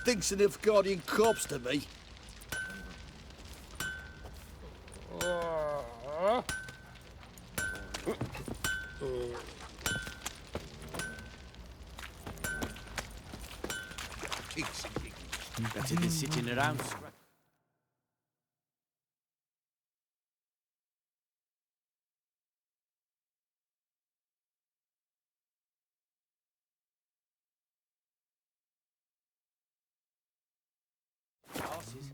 stinks of guardian corpse to me. Better than sitting around. Horses.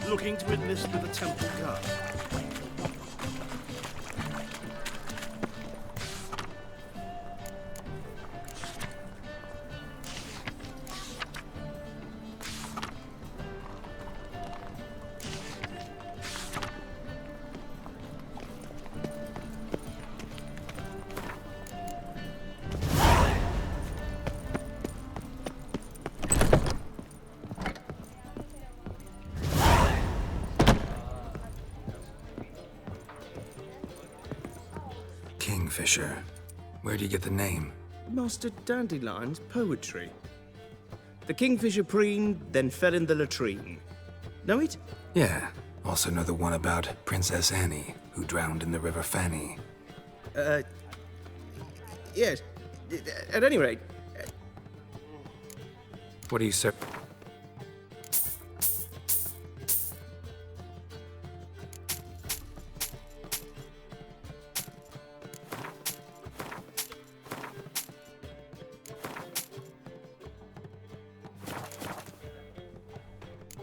Looking to enlist with the Temple Guard. Kingfisher. Where do you get the name? Master Dandelion's poetry. The kingfisher preened, then fell in the latrine. Know it? Yeah. Also know the one about Princess Annie, who drowned in the River Fanny. Yes. At any rate... What do you say?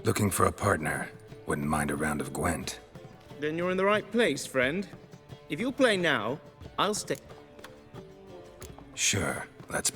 Looking for a partner. Wouldn't mind a round of Gwent. Then you're in the right place, friend. If you'll play now, I'll stay... Sure, let's...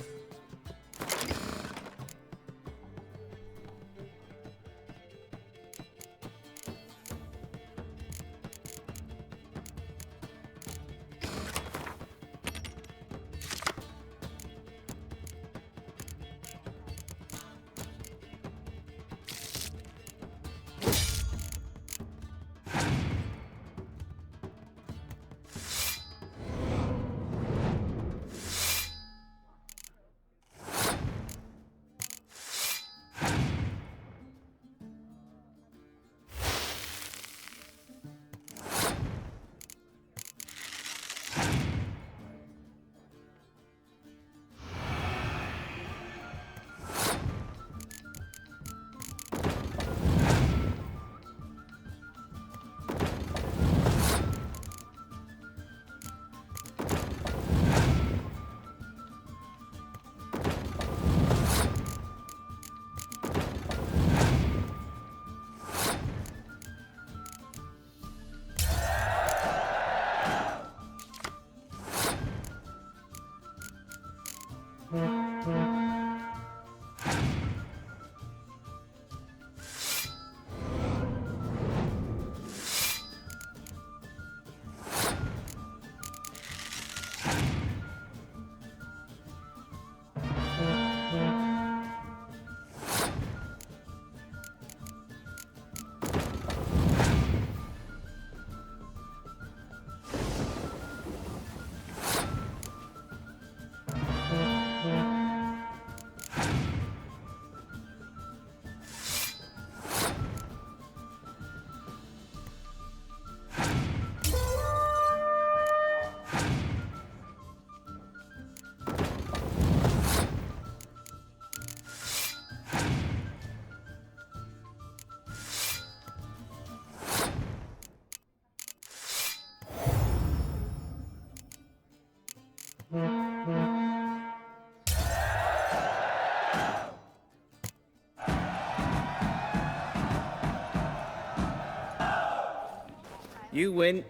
You win.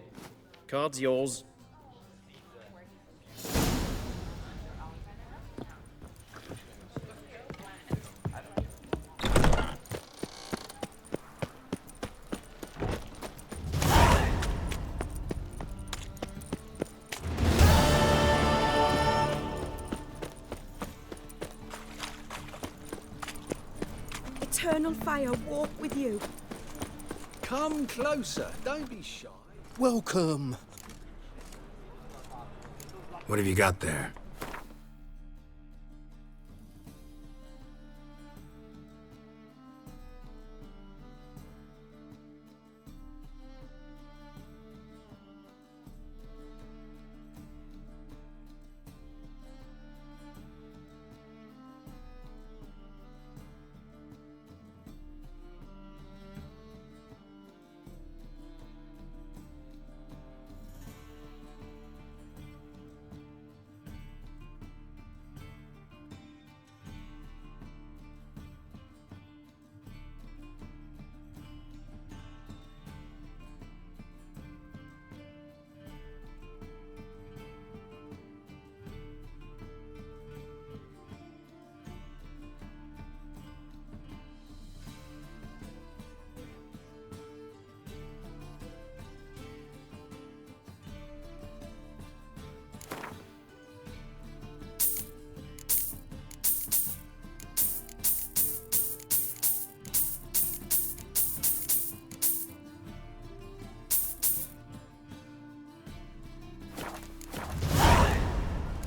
Card's yours. Eternal fire walk with you. Come closer. Don't be shy. Welcome. What have you got there?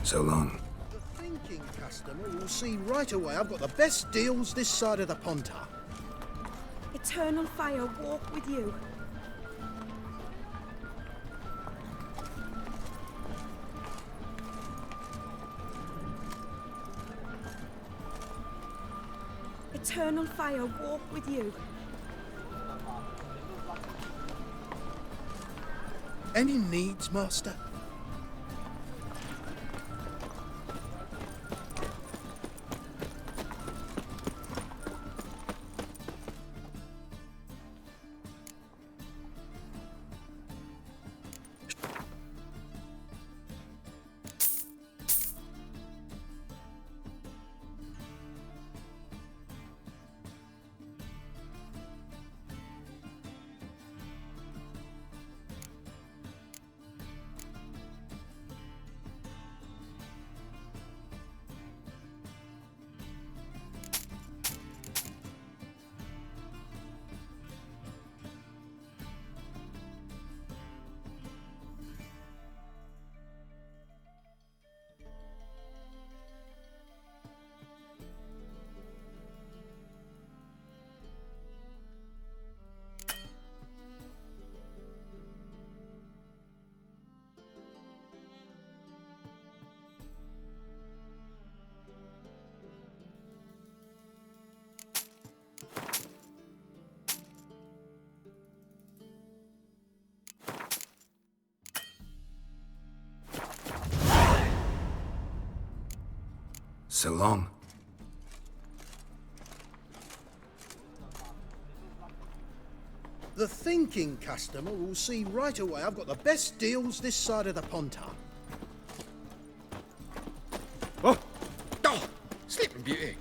So long. The thinking customer will see right away I've got the best deals this side of the Pontar. Eternal fire walk with you. Eternal fire walk with you. Any needs, Master? So long. The thinking customer will see right away I've got the best deals this side of the Pontar. Oh! Oh! Sleeping Beauty!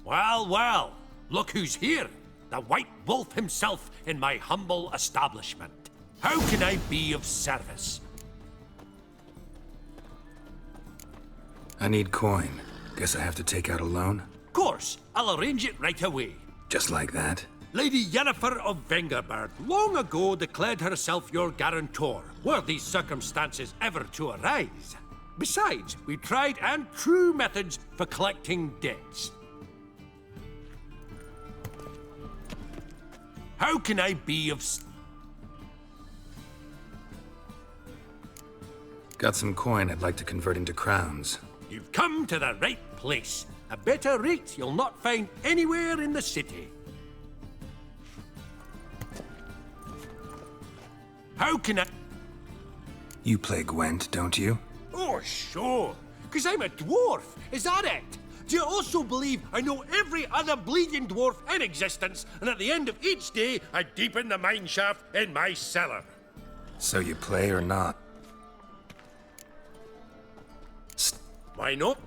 Well, well, look who's here. The White Wolf himself in my humble establishment. How can I be of service? I need coin. Guess I have to take out a loan? Of course, I'll arrange it right away. Just like that? Lady Yennefer of Vengerberg long ago declared herself your guarantor, were these circumstances ever to arise. Besides, we tried and true methods for collecting debts. How can I be of... Got some coin I'd like to convert into crowns. You've come to the right place. A better rate you'll not find anywhere in the city. How can I... You play Gwent, don't you? Oh, sure. 'Cause I'm a dwarf. Is that it? Do you also believe I know every other bleeding dwarf in existence, and at the end of each day, I deepen the mine shaft in my cellar? So you play or not? Why not?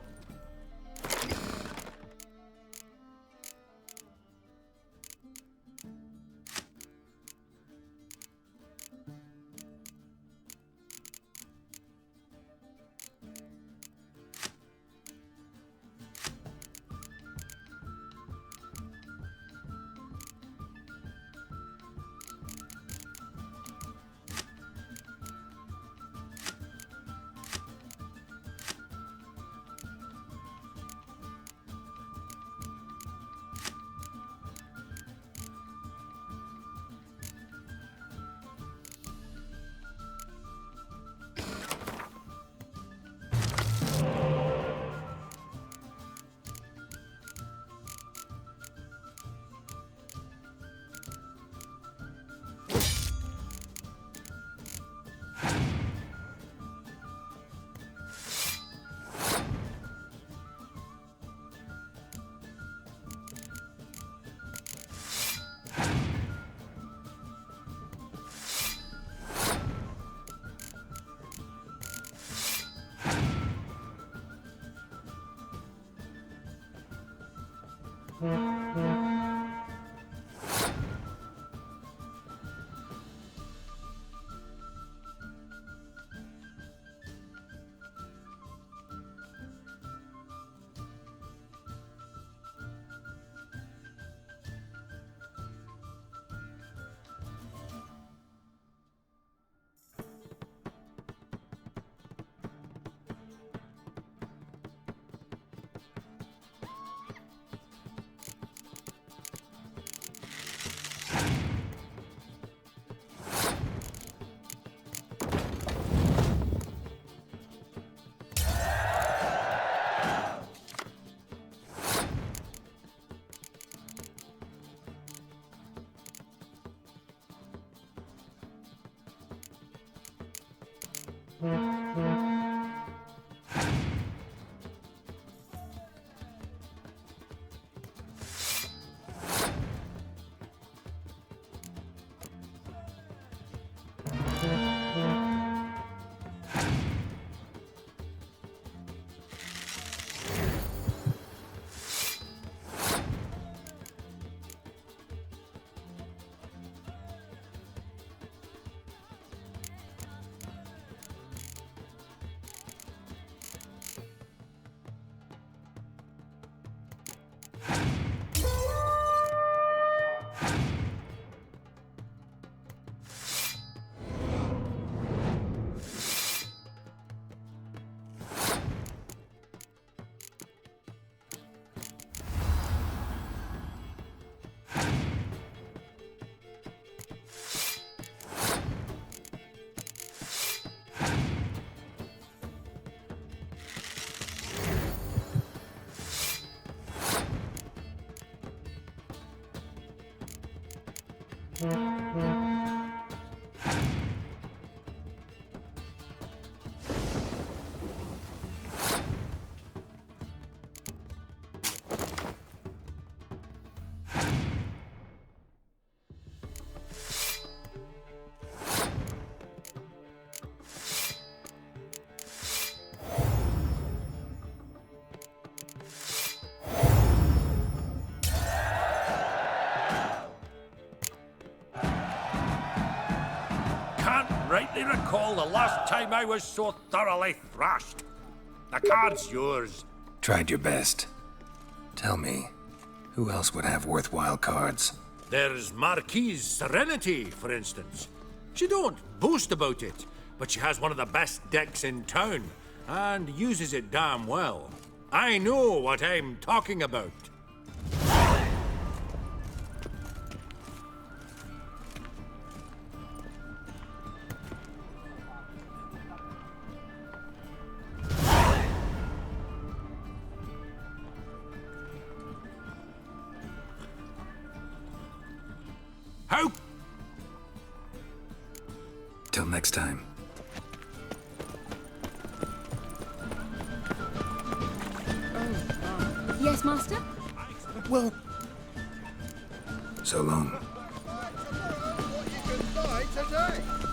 Rightly recall the last time I was so thoroughly thrashed. The card's yours. Tried your best. Tell me, who else would have worthwhile cards? There's Marquise Serenity, for instance. She don't boast about it, but she has one of the best decks in town, and uses it damn well. I know what I'm talking about. How? Till next time. Yes, Master? Well, So long. what you can buy today?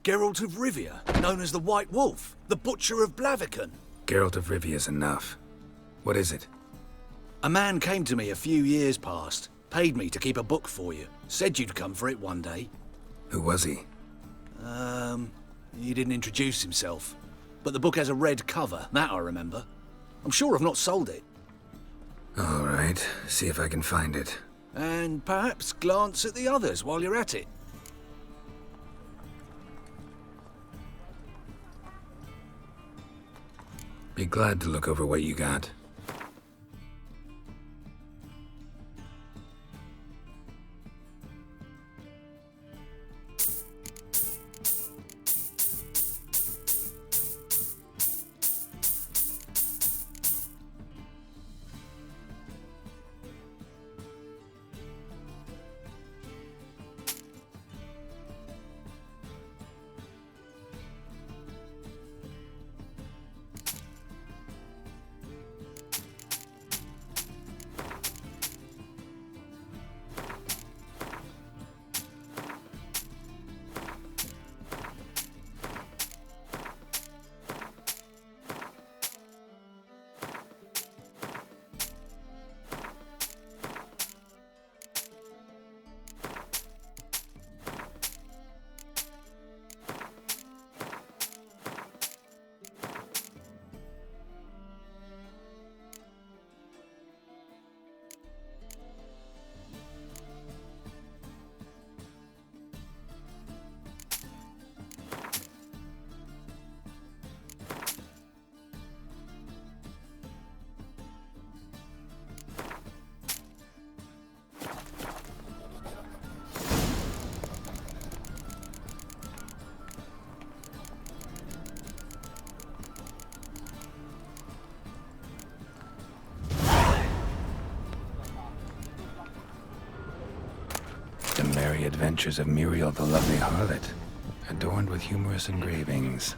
Geralt of Rivia, known as the White Wolf, the Butcher of Blaviken. Geralt of Rivia's enough. What is it? A man came to me a few years past, paid me to keep a book for you, said you'd come for it one day. Who was he? He didn't introduce himself. But the book has a red cover, that I remember. I'm sure I've not sold it. All right, see if I can find it. And perhaps glance at the others while you're at it. Be glad to look over what you got. The Merry Adventures of Muriel the Lovely Harlot, adorned with humorous engravings.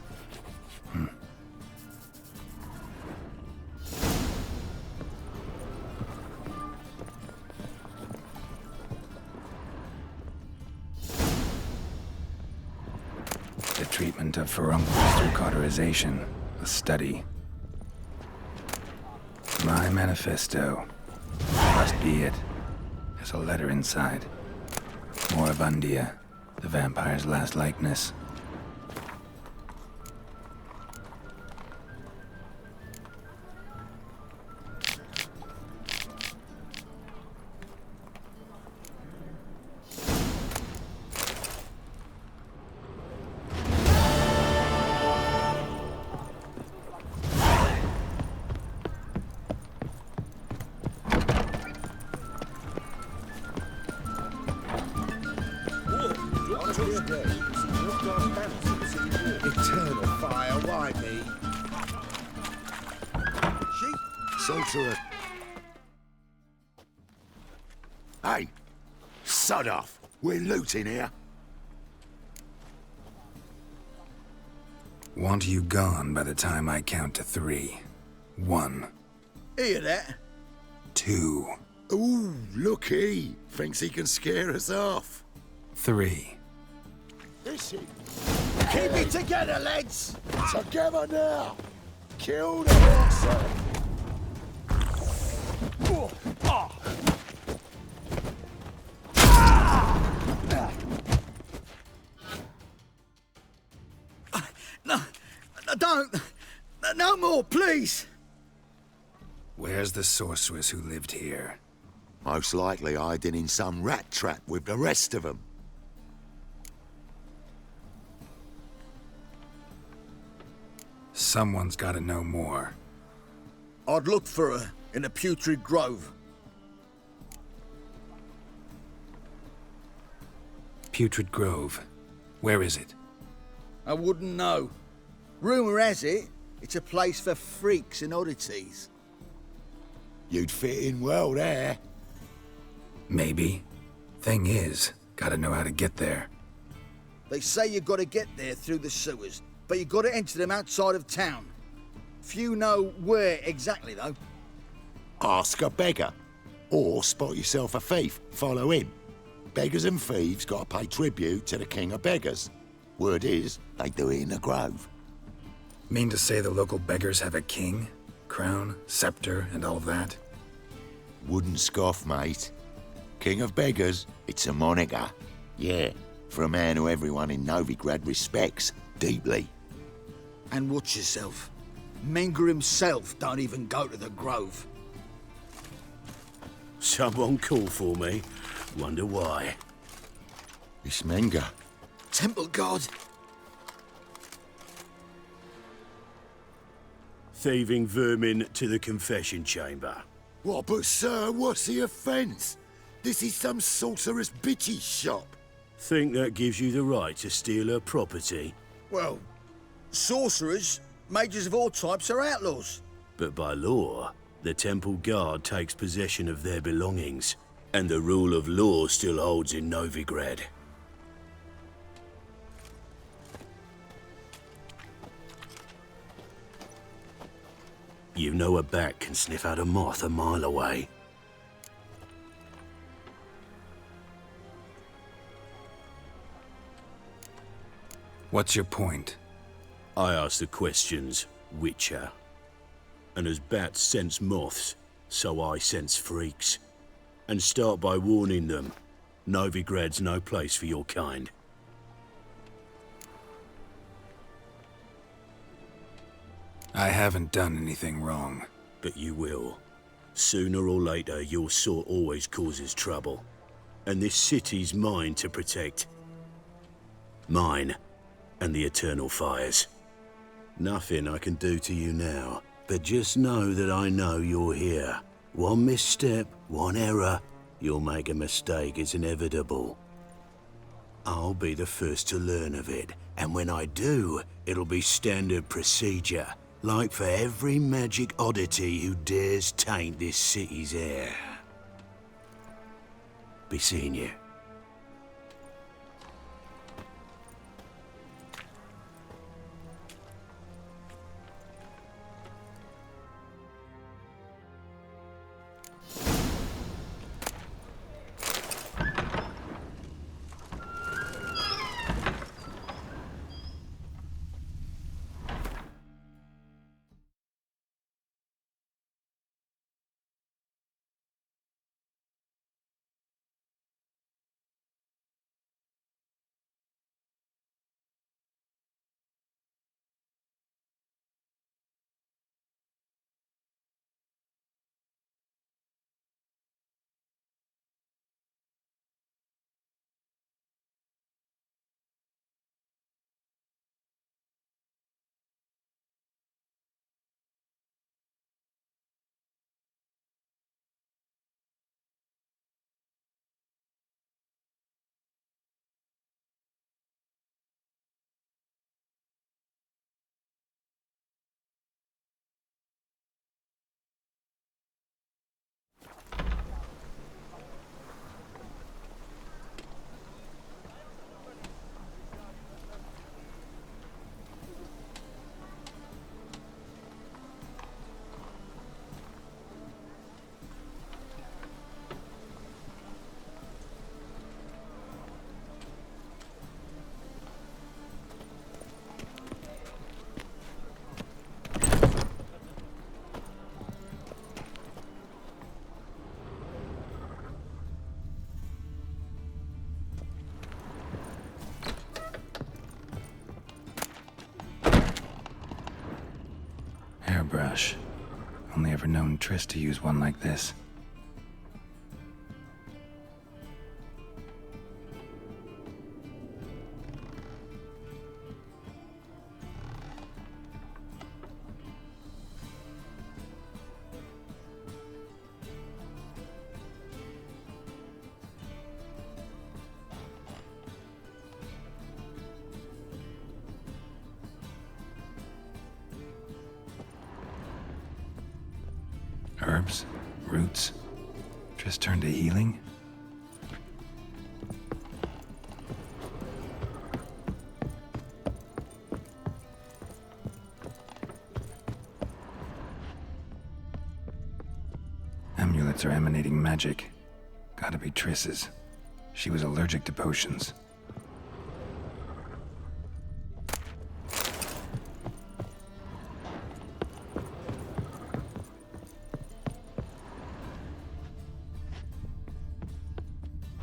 The treatment of furuncles through cauterization, a study. My manifesto. Must be it. There's a letter inside. Moribundia, the vampire's last likeness. Eternal fire, why me? Sorcerer. Hey, sod off. We're looting here. Want you gone by the time I count to 3. 1. Hear that? 2. Ooh, look he. Thinks he can scare us off. 3. This is Keep it together, lads! together now. Kill the monster. Don't! No more, please! Where's the sorceress who lived here? Most likely hiding in some rat trap with the rest of them. Someone's gotta know more. I'd look for her in the Putrid Grove. Putrid Grove. Where is it? I wouldn't know. Rumour has it, it's a place for freaks and oddities. You'd fit in well there. Maybe. Thing is, gotta know how to get there. They say you gotta get there through the sewers, but you gotta enter them outside of town. Few know where exactly, though. Ask a beggar. Or spot yourself a thief. Follow him. Beggars and thieves gotta pay tribute to the king of beggars. Word is, they do it in the grove. Mean to say the local beggars have a king? Crown, scepter, and all that? Wouldn't scoff, mate. King of beggars, it's a moniker. Yeah, for a man who everyone in Novigrad respects deeply. And watch yourself. Menger himself don't even go to the Grove. Someone call for me. Wonder why. It's Menga. Temple God. Thieving vermin to the confession chamber. What, but sir, what's the offence? This is some sorceress bitch's shop. Think that gives you the right to steal her property? Well, sorcerers, mages of all types are outlaws. But by law, the temple guard takes possession of their belongings, and the rule of law still holds in Novigrad. You know a bat can sniff out a moth a mile away. What's your point? I ask the questions, Witcher. And as bats sense moths, so I sense freaks. And start by warning them, Novigrad's no place for your kind. I haven't done anything wrong. But you will. Sooner or later, your sort always causes trouble. And this city's mine to protect. Mine and the eternal fires. Nothing I can do to you now, but just know that I know you're here. One misstep, one error, you'll make a mistake, it's inevitable. I'll be the first to learn of it, and when I do, it'll be standard procedure, like for every magic oddity who dares taint this city's air. Be seeing you. Hairbrush. Only ever known Triss to use one like this. Herbs? Roots? Just turned to healing? Amulets are emanating magic. Gotta be Triss's. She was allergic to potions.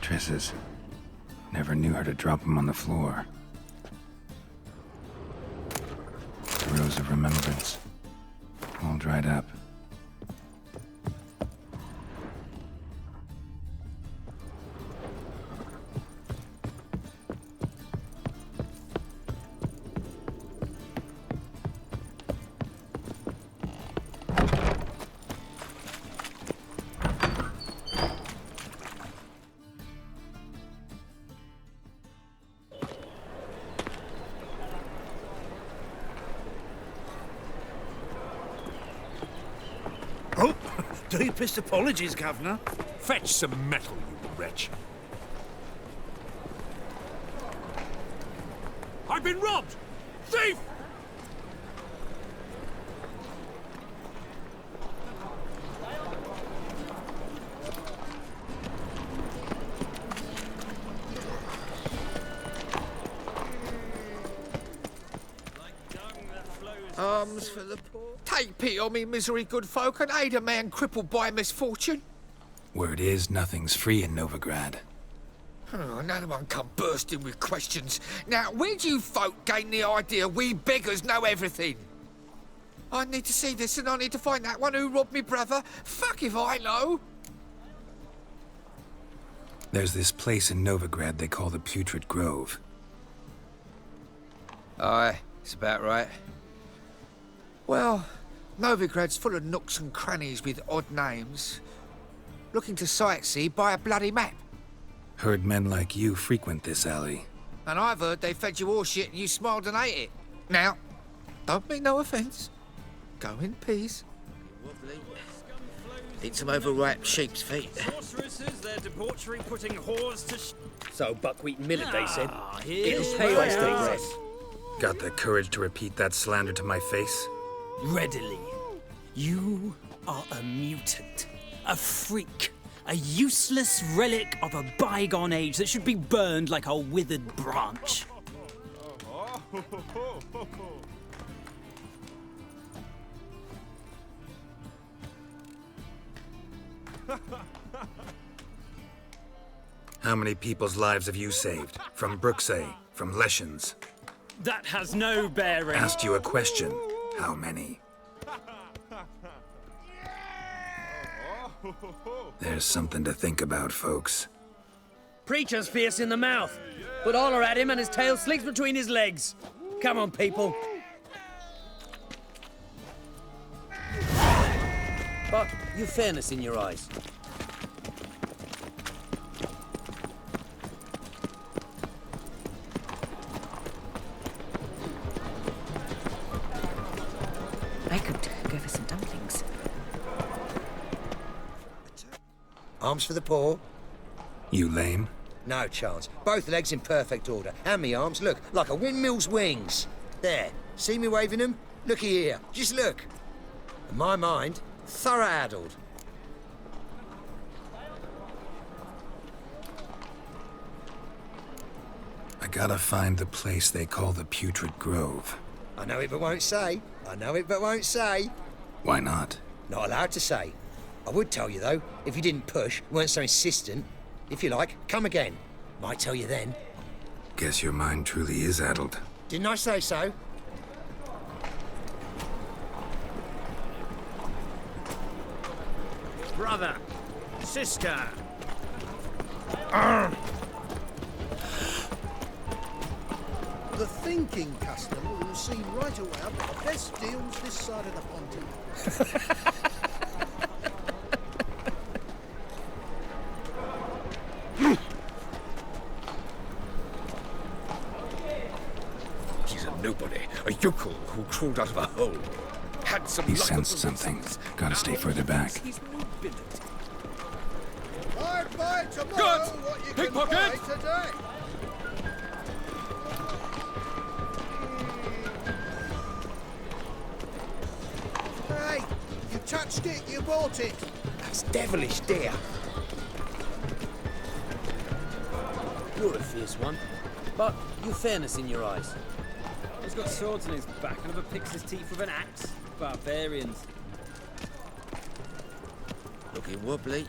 Triss's. Never knew her to drop them on the floor. The Rose of Remembrance. All dried up. Deepest apologies, Governor. Fetch some metal, you wretch. I've been robbed! Thief! Alms for the poor. Take pity on me, misery, good folk, and aid a man crippled by misfortune. Word is, nothing's free in Novigrad. Oh, no one come bursting with questions. Now, where do you folk gain the idea we beggars know everything? I need to see this, and I need to find that one who robbed me brother. Fuck if I know. There's this place in Novigrad they call the Putrid Grove. Aye, it's about right. Well, Novigrad's full of nooks and crannies with odd names. Looking to sightsee, buy a bloody map. Heard men like you frequent this alley. And I've heard they fed you all shit and you smiled and ate it. Now, don't mean no offence. Go in peace. Eat some overripe sheep's feet. Sorceresses, their debauchery putting whores to So buckwheat and millet, they said. Here's It'll pay us to dress. Got the courage to repeat that slander to my face? Readily. You are a mutant, a freak, a useless relic of a bygone age that should be burned like a withered branch. How many people's lives have you saved? From Bruxay, from Leshens? That has no bearing. Asked you a question. How many? There's something to think about, folks. Preacher's fierce in the mouth, but holler at him and his tail slicks between his legs. Come on, people. But you've fairness in your eyes. I could go for some dumplings. Arms for the poor. You lame? No chance. Both legs in perfect order. And me arms, look, like a windmill's wings. There. See me waving them? Looky here. Just look. And my mind, thorough-addled. I gotta find the place they call the Putrid Grove. I know it but won't say. I know it but won't say. Why not? Not allowed to say. I would tell you, though, if you didn't push, weren't so insistent. If you like, come again. Might tell you then. Guess your mind truly is addled. Didn't I say so? Brother, sister. The thinking customer will see right away I've got the best deals this side of the pond. He's a nobody, a yokel who crawled out of a hole. Had some He luck sensed with something. reasons. Gotta stay further back. He's mobility. I buy tomorrow Good. what you Pickpocket. can buy today. Hey, you touched it, you bought it. That's devilish, dear. You're a fierce one. But you've fairness in your eyes. He's got swords in his back and never picks his teeth with an axe. Barbarians. Looking wobbly.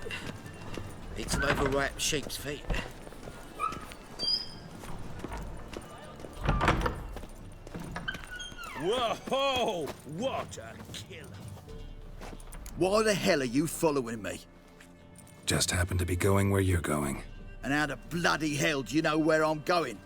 Eat some overripe sheep's feet. Whoa! What a killer. Why the hell are you following me? Just happen to be going where you're going. And how the bloody hell do you know where I'm going?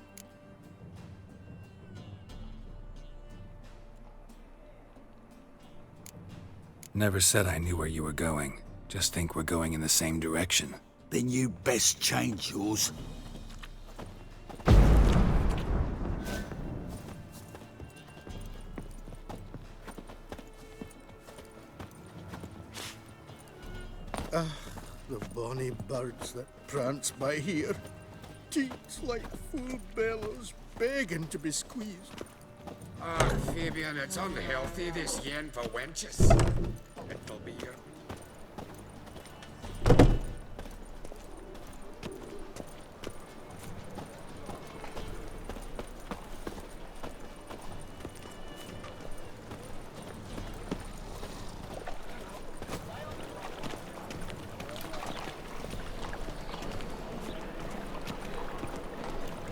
Never said I knew where you were going. Just think we're going in the same direction. Then you best change yours. bonny birds that prance by here. Teats like full bellows begging to be squeezed. Ah, Fabian, it's unhealthy, this yen for wenches. It'll be your...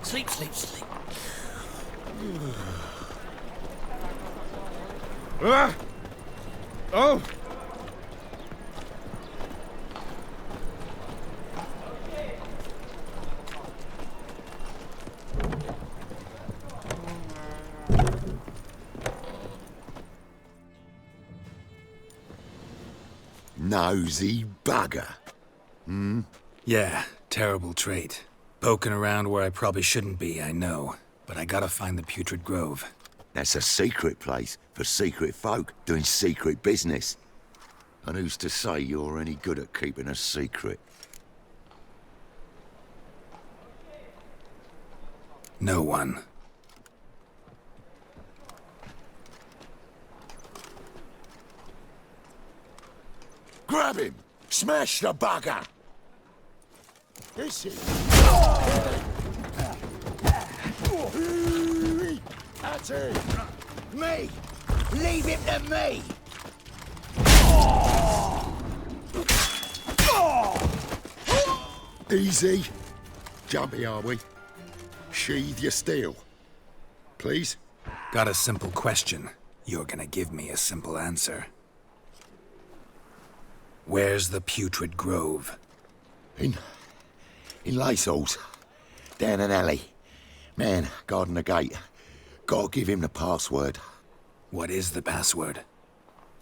Sleep, sleep, sleep. Ah! Oh! Nosy bugger. Yeah, terrible trait. Poking around where I probably shouldn't be, I know. But I gotta find the Putrid Grove. That's a secret place for secret folk doing secret business. And who's to say you're any good at keeping a secret? No one. Grab him! Smash the bugger! This is... That's it! Me! Leave him to me! Easy. Jumpy, are we? Sheathe your steel. Please? Got a simple question. You're gonna give me a simple answer. Where's the Putrid Grove? In Lacehalls. Down an alley. Man, guarding the gate. Gotta give him the password. What is the password?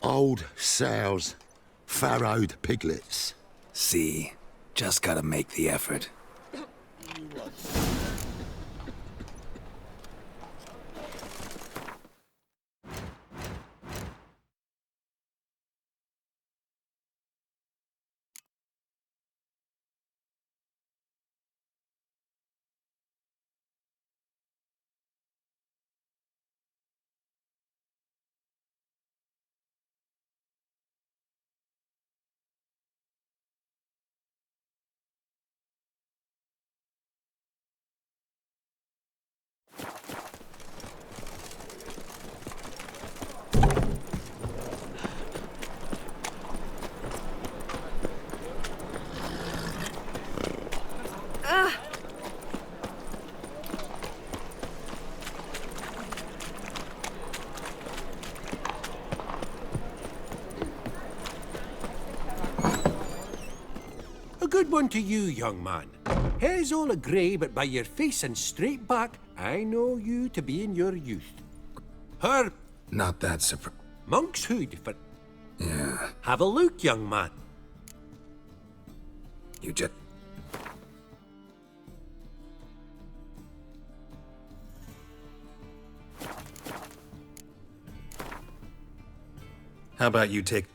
Old sows, farrowed piglets. See? Just gotta make the effort. Good one to you, young man. Hair's all a grey, but by your face and straight back, I know you to be in your youth. Her Not that surprised. monk's hood for... Yeah, Have a look, young man. you just... How about you take...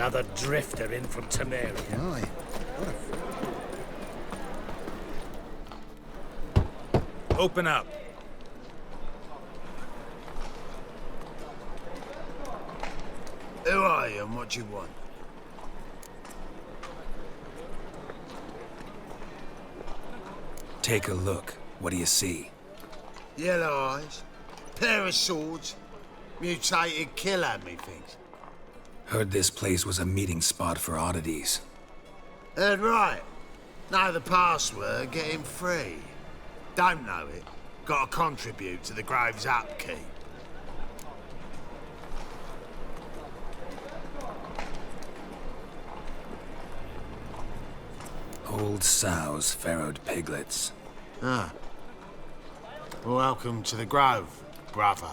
Another drifter in from Temeria. Aye. Open up. Who are you and what do you want? Take a look. What do you see? Yellow eyes, pair of swords, mutated killer, methinks. Heard this place was a meeting spot for oddities. Heard right. Know the password, get him free. Don't know it, gotta contribute to the Grove's upkeep. Old sows, farrowed piglets. Ah. Welcome to the Grove, brother.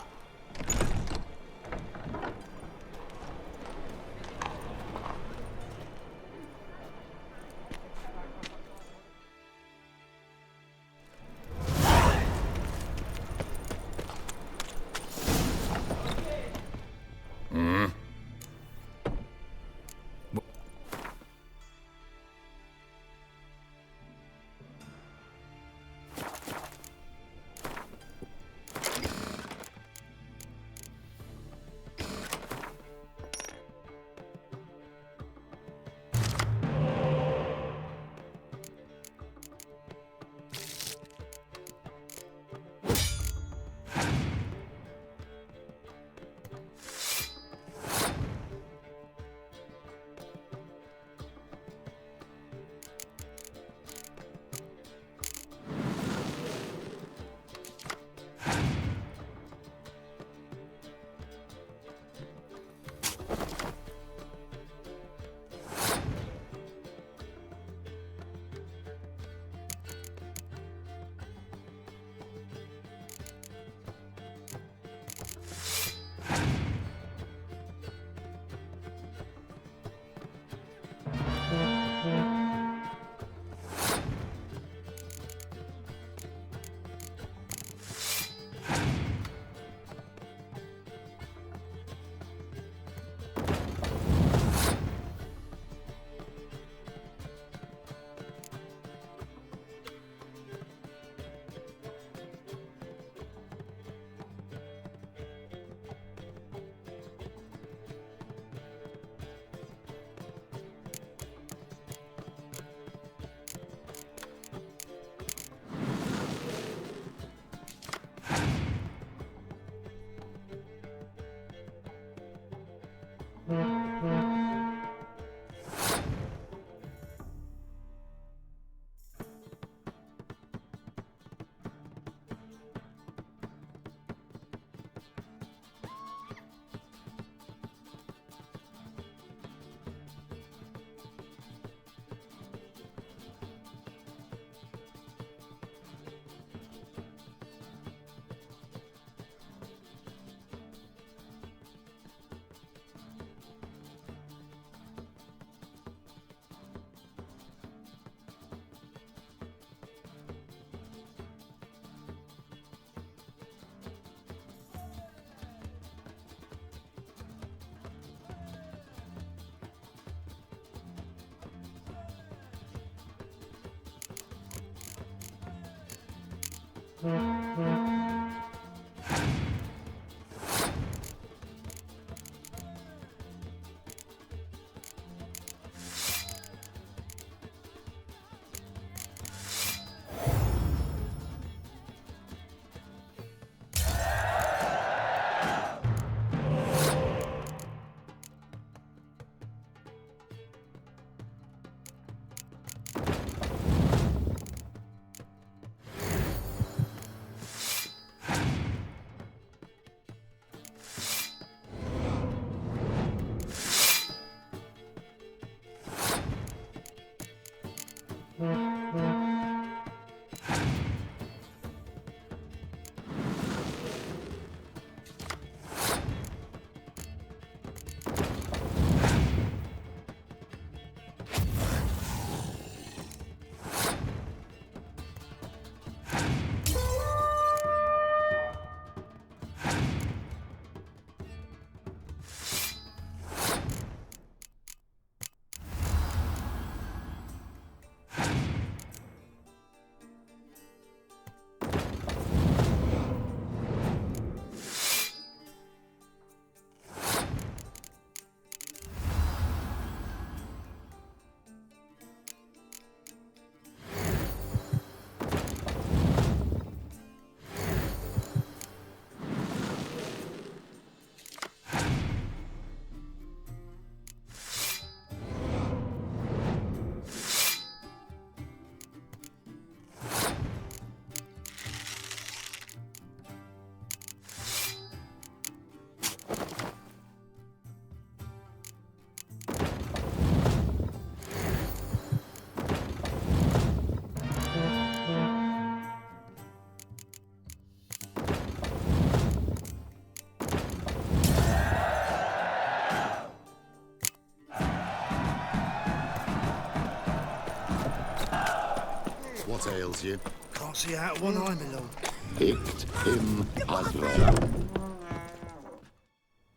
what ails you. Can't see out of one eye, my lord. Picked him ugly.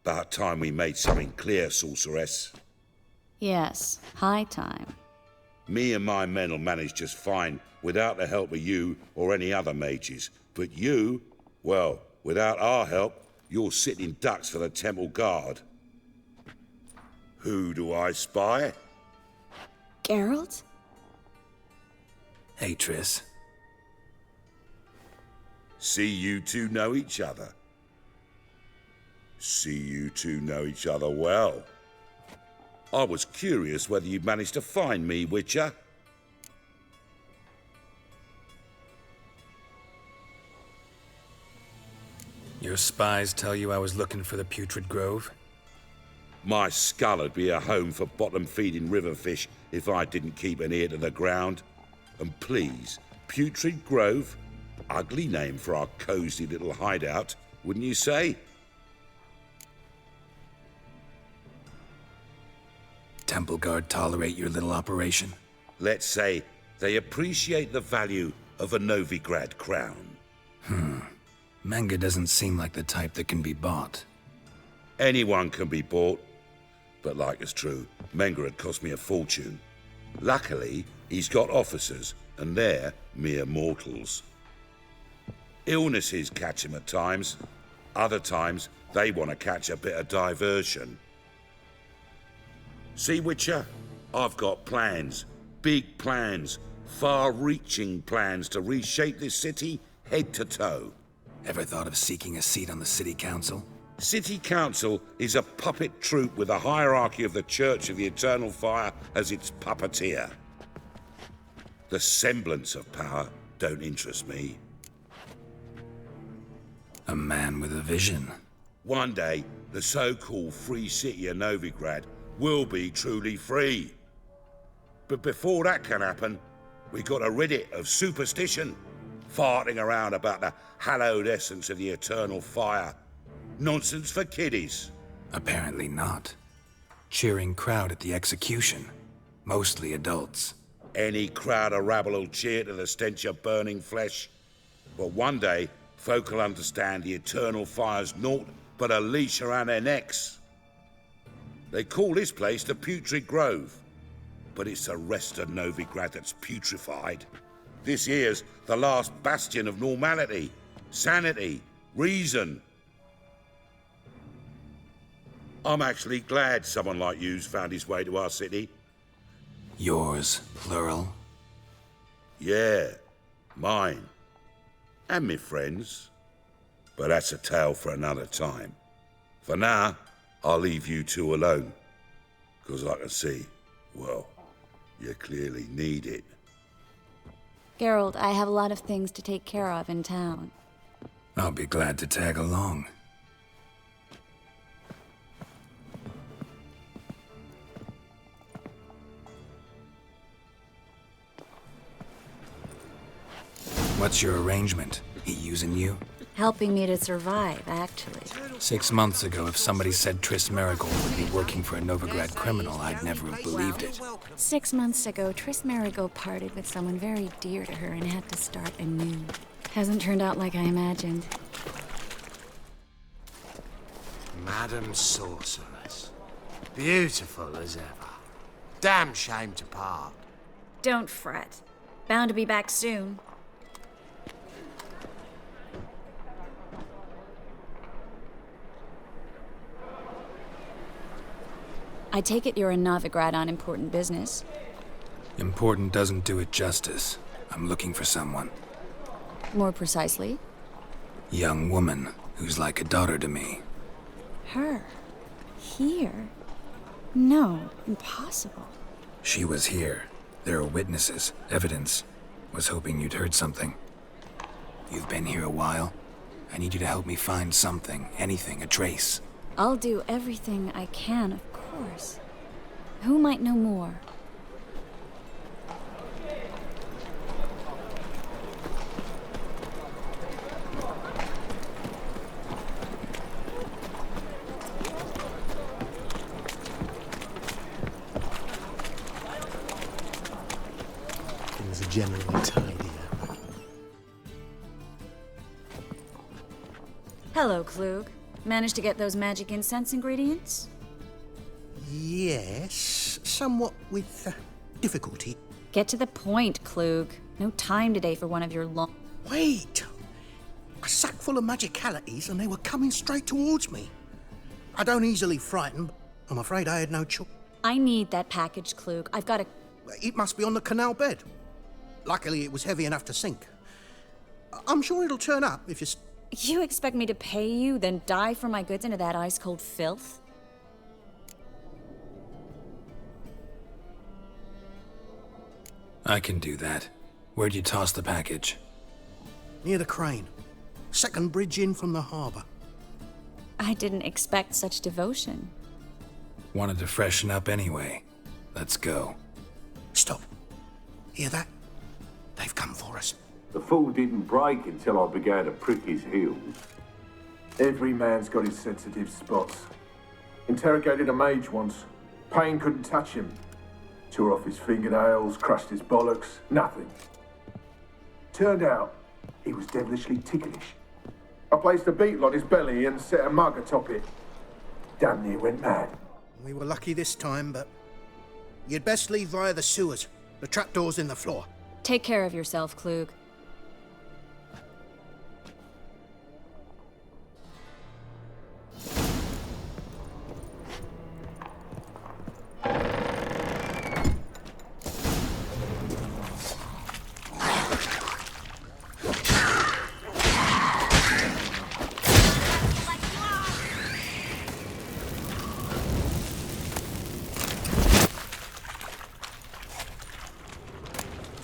About time we made something clear, sorceress. Yes, high time. Me and my men'll manage just fine without the help of you or any other mages. But you, well, without our help, you're sitting ducks for the temple guard. Who do I spy? Geralt? Hey, Triss. See you two know each other. See you two know each other well. I was curious whether you'd managed to find me, Witcher. Your spies tell you I was looking for the Putrid Grove? My skull'd be a home for bottom-feeding river fish if I didn't keep an ear to the ground. And please, Putrid Grove? Ugly name for our cosy little hideout, wouldn't you say? Temple Guard tolerate your little operation? Let's say they appreciate the value of a Novigrad crown. Menga doesn't seem like the type that can be bought. Anyone can be bought. But like it's true, Menga had cost me a fortune. Luckily, he's got officers, and they're mere mortals. Illnesses catch him at times. Other times, they want to catch a bit of diversion. See, Witcher? I've got plans. Big plans. Far-reaching plans to reshape this city head to toe. Ever thought of seeking a seat on the City Council? City Council is a puppet troupe with a hierarchy of the Church of the Eternal Fire as its puppeteer. The semblance of power don't interest me. A man with a vision. One day, the so-called free city of Novigrad will be truly free. But before that can happen, we got to rid it of superstition, farting around about the hallowed essence of the Eternal Fire. Nonsense for kiddies. Apparently not. Cheering crowd at the execution. Mostly adults. Any crowd of rabble will cheer to the stench of burning flesh. But one day, folk will understand the Eternal Fire's naught but a leash around their necks. They call this place the Putrid Grove, but it's the rest of Novigrad that's putrefied. This here's the last bastion of normality, sanity, reason. I'm actually glad someone like you's found his way to our city. Yours, plural? Yeah, mine. And me friends. But that's a tale for another time. For now, I'll leave you two alone. 'Cause I can see, well, you clearly need it. Geralt, I have a lot of things to take care of in town. I'll be glad to tag along. What's your arrangement? He using you? Helping me to survive, actually. 6 months ago, if somebody said Triss Marigold would be working for a Novigrad criminal, I'd never have believed it. 6 months ago, Triss Marigold parted with someone very dear to her and had to start anew. Hasn't turned out like I imagined. Madam Sorceress. Beautiful as ever. Damn shame to part. Don't fret. Bound to be back soon. I take it you're in Novigrad on important business. Important doesn't do it justice. I'm looking for someone. More precisely? Young woman who's like a daughter to me. Her? Here? No, impossible. She was here. There are witnesses, evidence. Was hoping you'd heard something. You've been here a while. I need you to help me find something, anything, a trace. I'll do everything I can, of course. Who might know more? Things are generally tidier Hello, Klug. Managed to get those magic incense ingredients? Yes, somewhat with difficulty. Get to the point, Klug. No time today for one of your long... Wait! A sack full of magicalities and they were coming straight towards me. I don't easily frighten, but I'm afraid I had no choice. I need that package, Klug. I've got to... It must be on the canal bed. Luckily, it was heavy enough to sink. I'm sure it'll turn up if you... You expect me to pay you, then dive for my goods into that ice-cold filth? I can do that. Where'd you toss the package? Near the crane. Second bridge in from the harbour. I didn't expect such devotion. Wanted to freshen up anyway. Let's go. Stop. Hear that? They've come for us. The fall didn't break until I began to prick his heels. Every man's got his sensitive spots. Interrogated a mage once. Pain couldn't touch him. Tore off his fingernails, crushed his bollocks, nothing. Turned out, he was devilishly ticklish. I placed a beetle on his belly and set a mug atop it. Damn near went mad. We were lucky this time, but... You'd best leave via the sewers. The trapdoor's in the floor. Take care of yourself, Klug.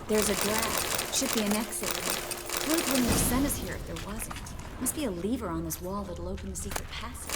There's a grab. Should be an exit. Klug wouldn't have sent us here if there wasn't. Must be a lever on this wall that'll open the secret passage.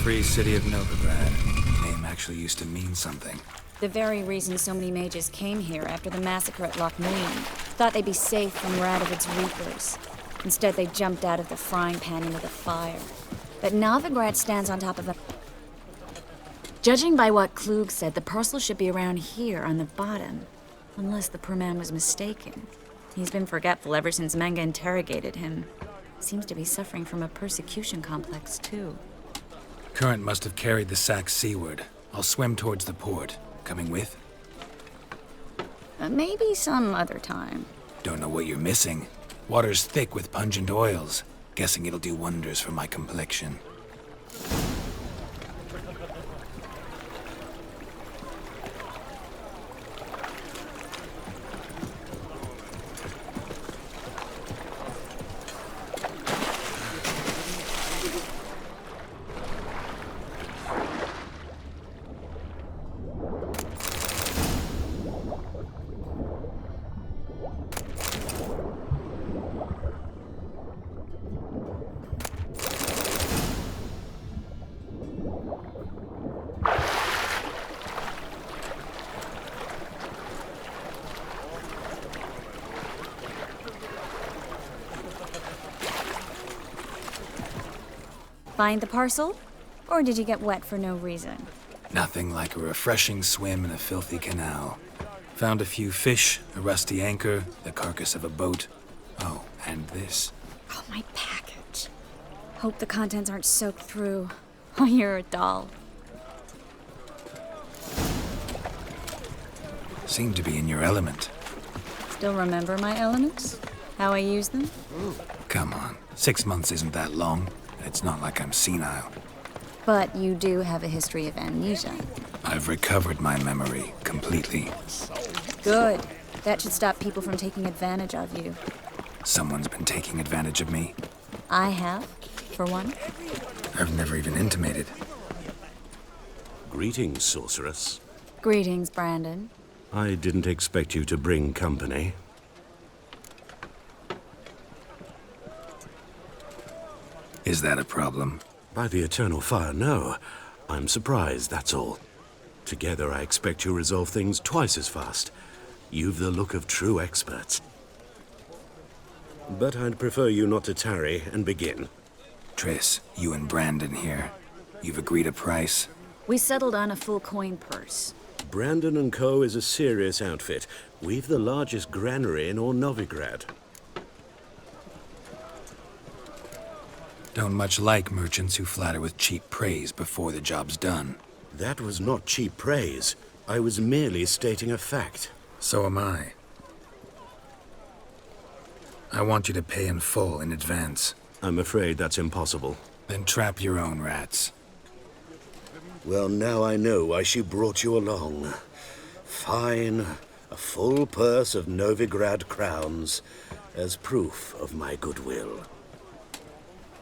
Free City of Novigrad. Name actually used to mean something. The very reason so many mages came here after the massacre at Loch Moon. Thought they'd be safe from Radovid's reapers. Instead, they jumped out of the frying pan into the fire. But Novigrad stands on top of a... Judging by what Klug said, the parcel should be around here on the bottom. Unless the poor man was mistaken. He's been forgetful ever since Manga interrogated him. Seems to be suffering from a persecution complex, too. Current must have carried the sack seaward. I'll swim towards the port. Coming with? Maybe some other time. Don't know what you're missing. Water's thick with pungent oils. Guessing it'll do wonders for my complexion. Find the parcel? Or did you get wet for no reason? Nothing like a refreshing swim in a filthy canal. Found a few fish, a rusty anchor, the carcass of a boat. Oh, and this. Oh, my package. Hope the contents aren't soaked through. Oh, you're a doll. Seem to be in your element. Still remember my elements? How I use them? Come on. 6 months isn't that long. It's not like I'm senile. But you do have a history of amnesia. I've recovered my memory completely. Good. That should stop people from taking advantage of you. Someone's been taking advantage of me. I have, for one. I've never even intimated. Greetings, sorceress. Greetings, Brandon. I didn't expect you to bring company. Is that a problem? By the eternal fire, no. I'm surprised, that's all. Together, I expect you resolve things twice as fast. You've the look of true experts. But I'd prefer you not to tarry and begin. Triss, you and Brandon here. You've agreed a price? We settled on a full coin purse. Brandon & Co. is a serious outfit. We've the largest granary in all Novigrad. Don't much like merchants who flatter with cheap praise before the job's done. That was not cheap praise. I was merely stating a fact. So am I. I want you to pay in full in advance. I'm afraid that's impossible. Then trap your own rats. Well, now I know why she brought you along. Fine. A full purse of Novigrad crowns as proof of my goodwill.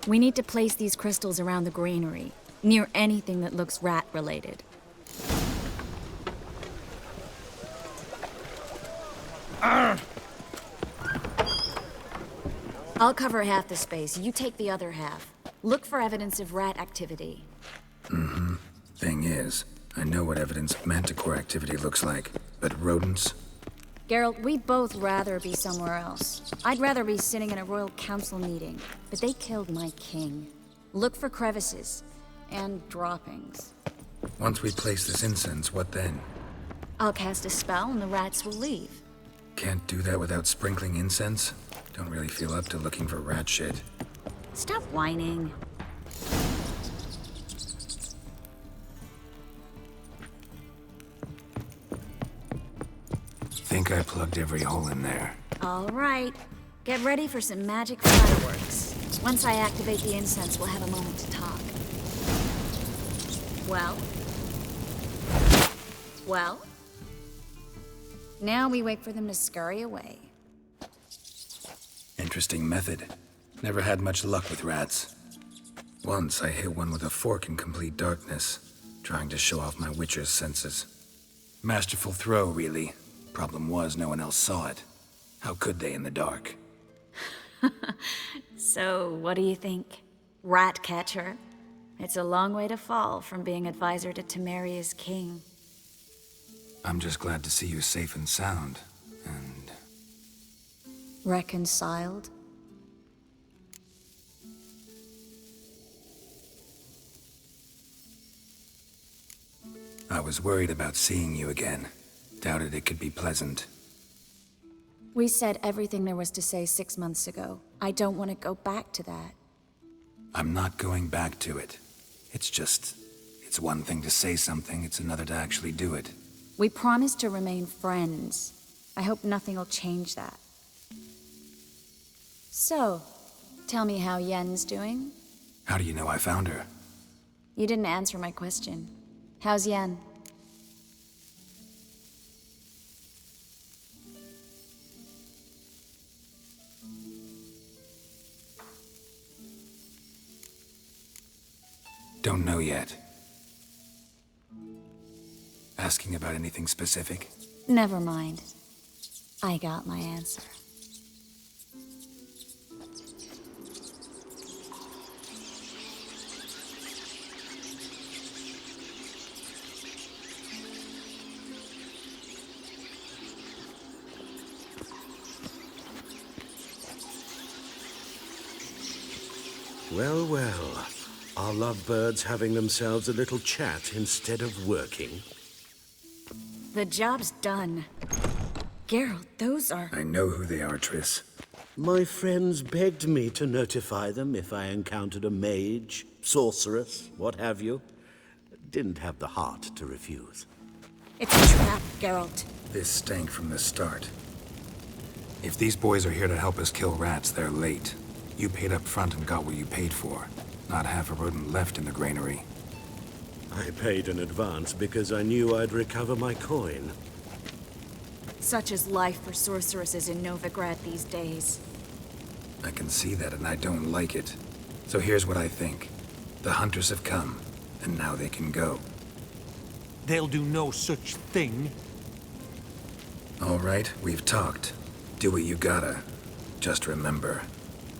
We need to place these crystals around the granary, near anything that looks rat-related. I'll cover half the space, you take the other half. Look for evidence of rat activity. Mm-hmm. Thing is, I know what evidence of manticore activity looks like, but rodents? Geralt, we'd both rather be somewhere else. I'd rather be sitting in a royal council meeting, but they killed my king. Look for crevices and droppings. Once we place this incense, what then? I'll cast a spell and the rats will leave. Can't do that without sprinkling incense? Don't really feel up to looking for rat shit. Stop whining. Think I plugged every hole in there. All right. Get ready for some magic fireworks. Once I activate the incense, we'll have a moment to talk. Well? Well? Now we wait for them to scurry away. Interesting method. Never had much luck with rats. Once I hit one with a fork in complete darkness, trying to show off my witcher's senses. Masterful throw, really. Problem was, no one else saw it. How could they in the dark? So, what do you think? Rat catcher? It's a long way to fall from being advisor to Temeria's king. I'm just glad to see you safe and sound, and... Reconciled? I was worried about seeing you again. Doubted it could be pleasant. We said everything there was to say 6 months ago. I don't want to go back to that. I'm not going back to it. It's one thing to say something, it's another to actually do it. We promised to remain friends. I hope nothing will change that. So, tell me how Yen's doing? How do you know I found her? You didn't answer my question. How's Yen? Don't know yet. Asking about anything specific? Never mind. I got my answer. Well, well. Are lovebirds having themselves a little chat instead of working? The job's done. Geralt, those are... I know who they are, Triss. My friends begged me to notify them if I encountered a mage, sorceress, what have you. Didn't have the heart to refuse. It's a trap, Geralt. This stank from the start. If these boys are here to help us kill rats, they're late. You paid up front and got what you paid for. Not half a rodent left in the granary. I paid in advance because I knew I'd recover my coin. Such is life for sorceresses in Novigrad these days. I can see that and I don't like it. So here's what I think. The hunters have come, and now they can go. They'll do no such thing. All right, we've talked. Do what you gotta. Just remember,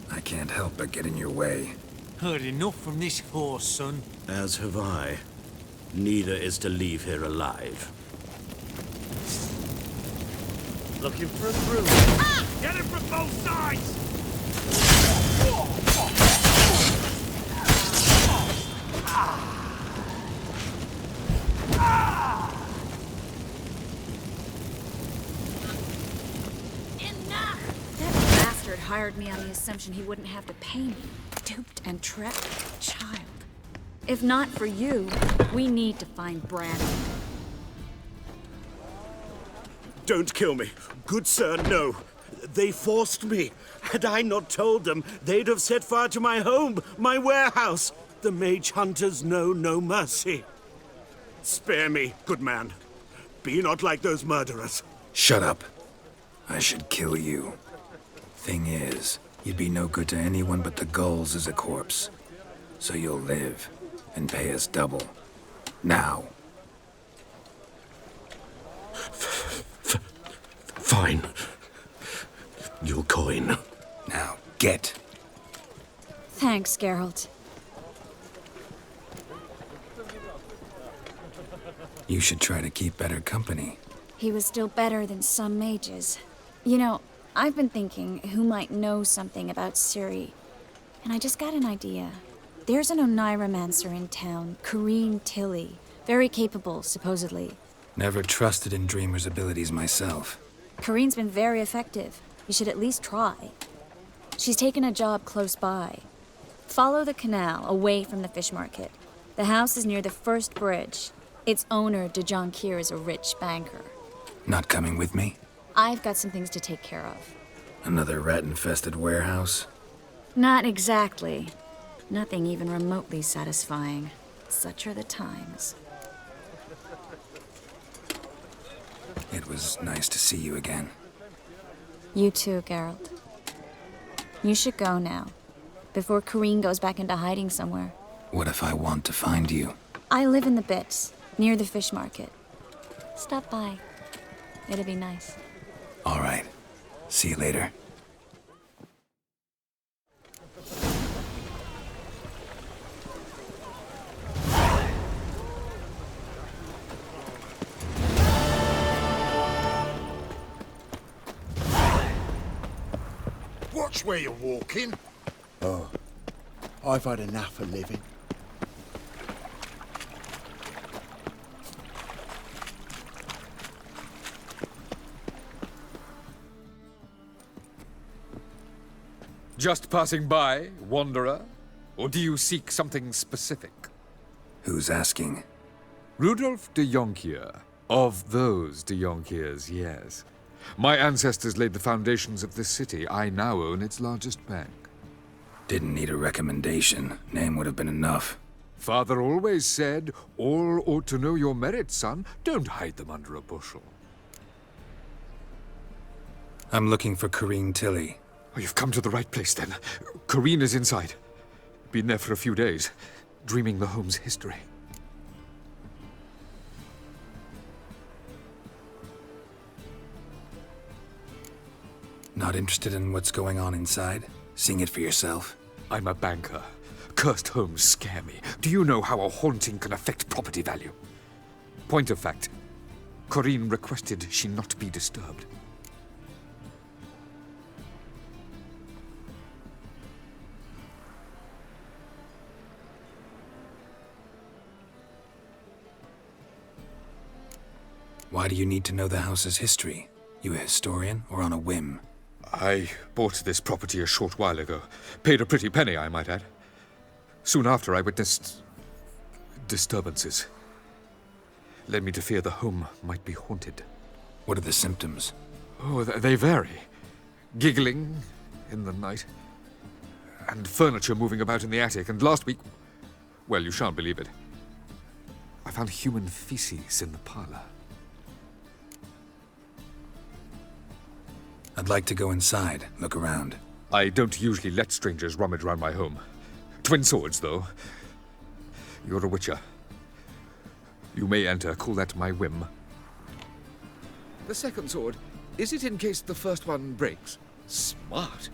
I can't help but get in your way. Heard enough from this horse, son. As have I. Neither is to leave here alive. Looking for a broom. Ah! Get it from both sides! hired me on the assumption he wouldn't have to pay me. Duped and trapped like a child. If not for you, we need to find Brandon. Don't kill me. Good sir, no. They forced me. Had I not told them, they'd have set fire to my home, my warehouse. The mage hunters know no mercy. Spare me, good man. Be not like those murderers. Shut up. I should kill you. Thing is, you'd be no good to anyone but the gulls as a corpse. So you'll live and pay us double. Now. Fine. Your coin. Now, get. Thanks, Geralt. You should try to keep better company. He was still better than some mages. You know, I've been thinking who might know something about Ciri, and I just got an idea. There's an Oneiromancer in town, Corrine Tilly. Very capable, supposedly. Never trusted in Dreamer's abilities myself. Corrine's been very effective. You should at least try. She's taken a job close by. Follow the canal, away from the fish market. The house is near the first bridge. Its owner, de Jonquier, is a rich banker. Not coming with me? I've got some things to take care of. Another rat-infested warehouse? Not exactly. Nothing even remotely satisfying. Such are the times. It was nice to see you again. You too, Geralt. You should go now, before Corrine goes back into hiding somewhere. What if I want to find you? I live in the Bits, near the fish market. Stop by. It'll be nice. All right. See you later. Watch where you're walking. Oh, I've had enough of living. Just passing by, wanderer? Or do you seek something specific? Who's asking? Rudolf de Jonquier. Of those de Jonquiers, yes. My ancestors laid the foundations of this city. I now own its largest bank. Didn't need a recommendation. Name would have been enough. Father always said, all ought to know your merits, son. Don't hide them under a bushel. I'm looking for Corrine Tilly. Oh, you've come to the right place, then. Corrine is inside. Been there for a few days, dreaming the home's history. Not interested in what's going on inside? Seeing it for yourself? I'm a banker. Cursed homes scare me. Do you know how a haunting can affect property value? Point of fact, Corrine requested she not be disturbed. Why do you need to know the house's history? You a historian or on a whim? I bought this property a short while ago. Paid a pretty penny, I might add. Soon after, I witnessed disturbances. Led me to fear the home might be haunted. What are the symptoms? Oh, they vary. Giggling in the night. And furniture moving about in the attic. And last week, well, you shan't believe it, I found human feces in the parlor. I'd like to go inside, look around. I don't usually let strangers rummage around my home. Twin swords, though. You're a witcher. You may enter, call that my whim. The second sword, is it in case the first one breaks? Smart.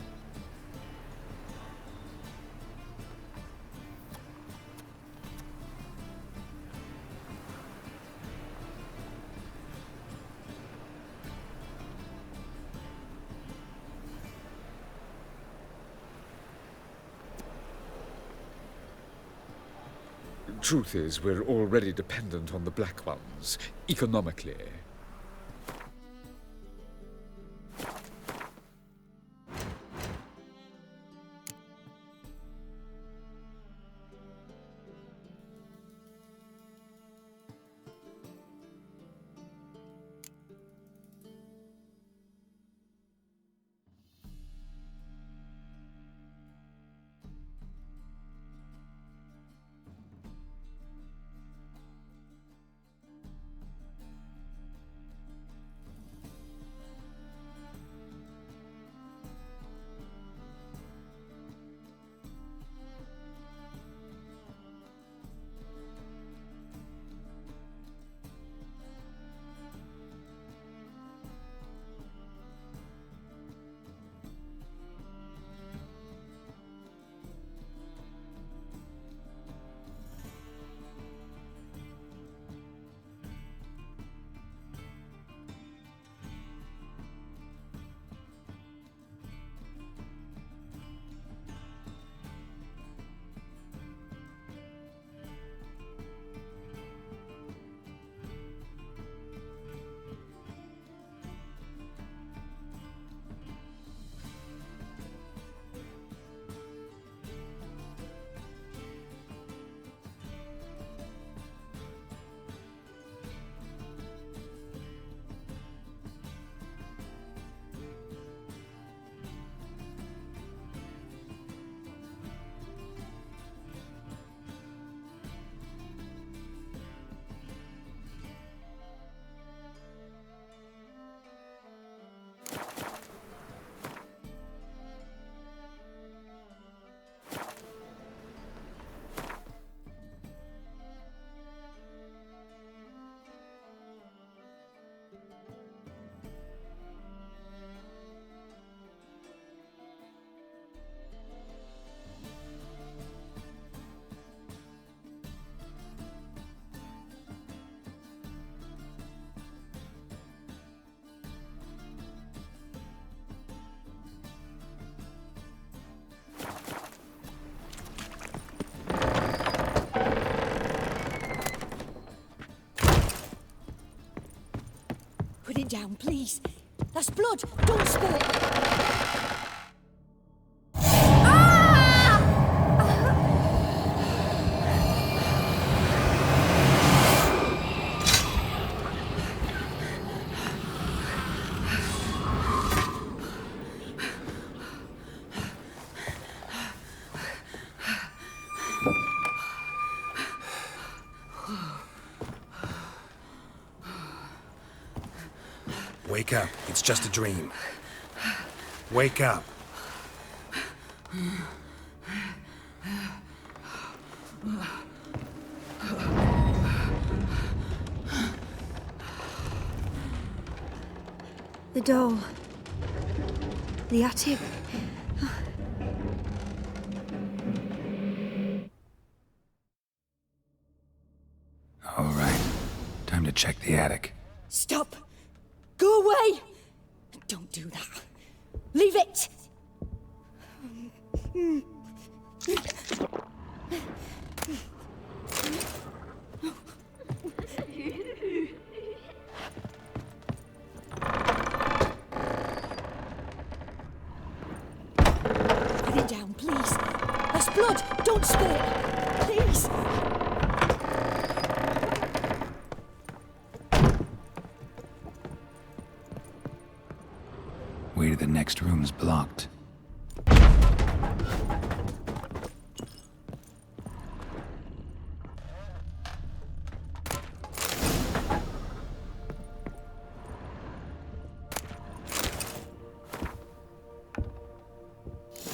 Truth is, we're already dependent on the Black Ones, economically. Put it down, please. That's blood. Don't spill it. Wake up. It's just a dream. Wake up. The doll. The attic. All right. Time to check the attic. Stop! Go away! Don't do that. Leave it! Put it down, please. That's blood. Don't spill it. Please. Way to the next room's blocked.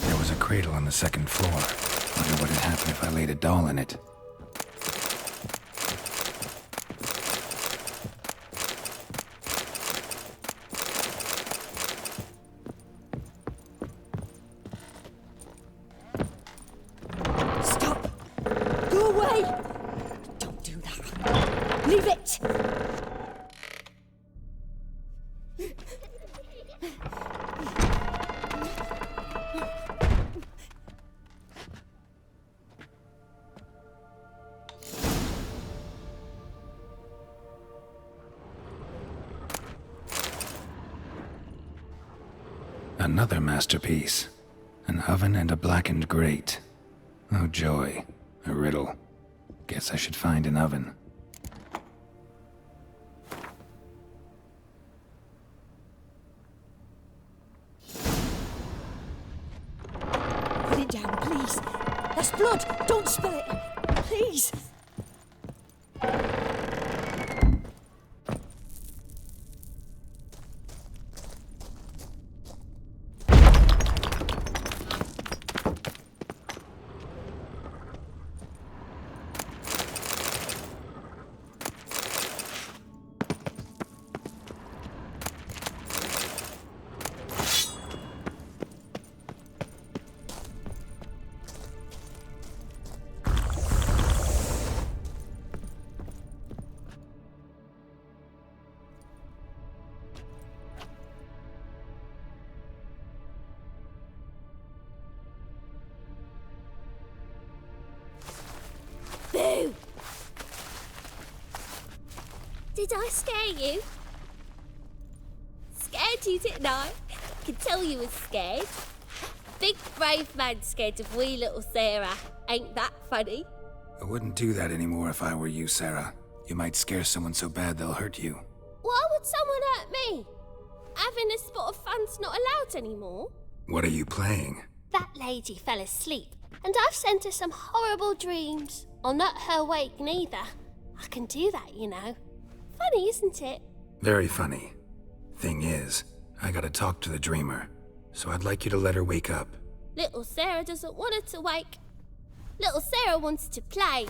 There was a cradle on the second floor. Wonder what would happen if I laid a doll in it. Stop! Go away! Don't do that. Leave it! Another masterpiece. An oven and a blackened grate. Oh joy. A riddle. Guess I should find an oven. Put it down, please. That's blood. Don't spill it. Please. Boo! Did I scare you? Scared you, didn't I? Can tell you was scared. Big brave man scared of wee little Sarah. Ain't that funny? I wouldn't do that anymore if I were you, Sarah. You might scare someone so bad they'll hurt you. Why would someone hurt me? Having a spot of fun's not allowed anymore. What are you playing? That lady fell asleep, and I've sent her some horrible dreams. I'll not her wake neither. I can do that, you know. Funny, isn't it? Very funny. Thing is, I gotta talk to the dreamer, so I'd like you to let her wake up. Little Sarah doesn't want her to wake. Little Sarah wants to play.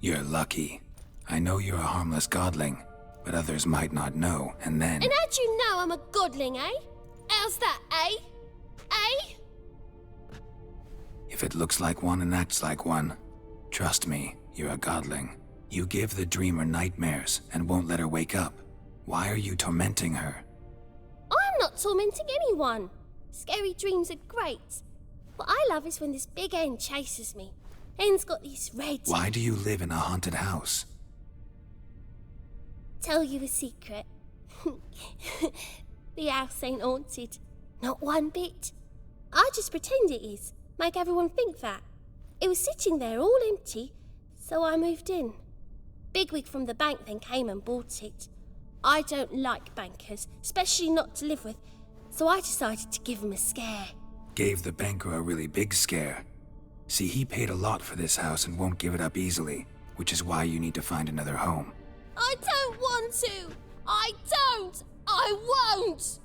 You're lucky. I know you're a harmless godling, but others might not know, and then... And how'd you know I'm a godling, eh? How's that, eh? Eh? If it looks like one and acts like one, trust me, you're a godling. You give the dreamer nightmares and won't let her wake up. Why are you tormenting her? I'm not tormenting anyone. Scary dreams are great. What I love is when this big hen chases me. Hen's got these red... Why do you live in a haunted house? Tell you a secret. The house ain't haunted. Not one bit. I just pretend it is. Make everyone think that. It was sitting there all empty, so I moved in. Bigwig from the bank then came and bought it. I don't like bankers, especially not to live with, so I decided to give him a scare. Gave the banker a really big scare. See, he paid a lot for this house and won't give it up easily, which is why you need to find another home. I don't want to! I don't! I won't!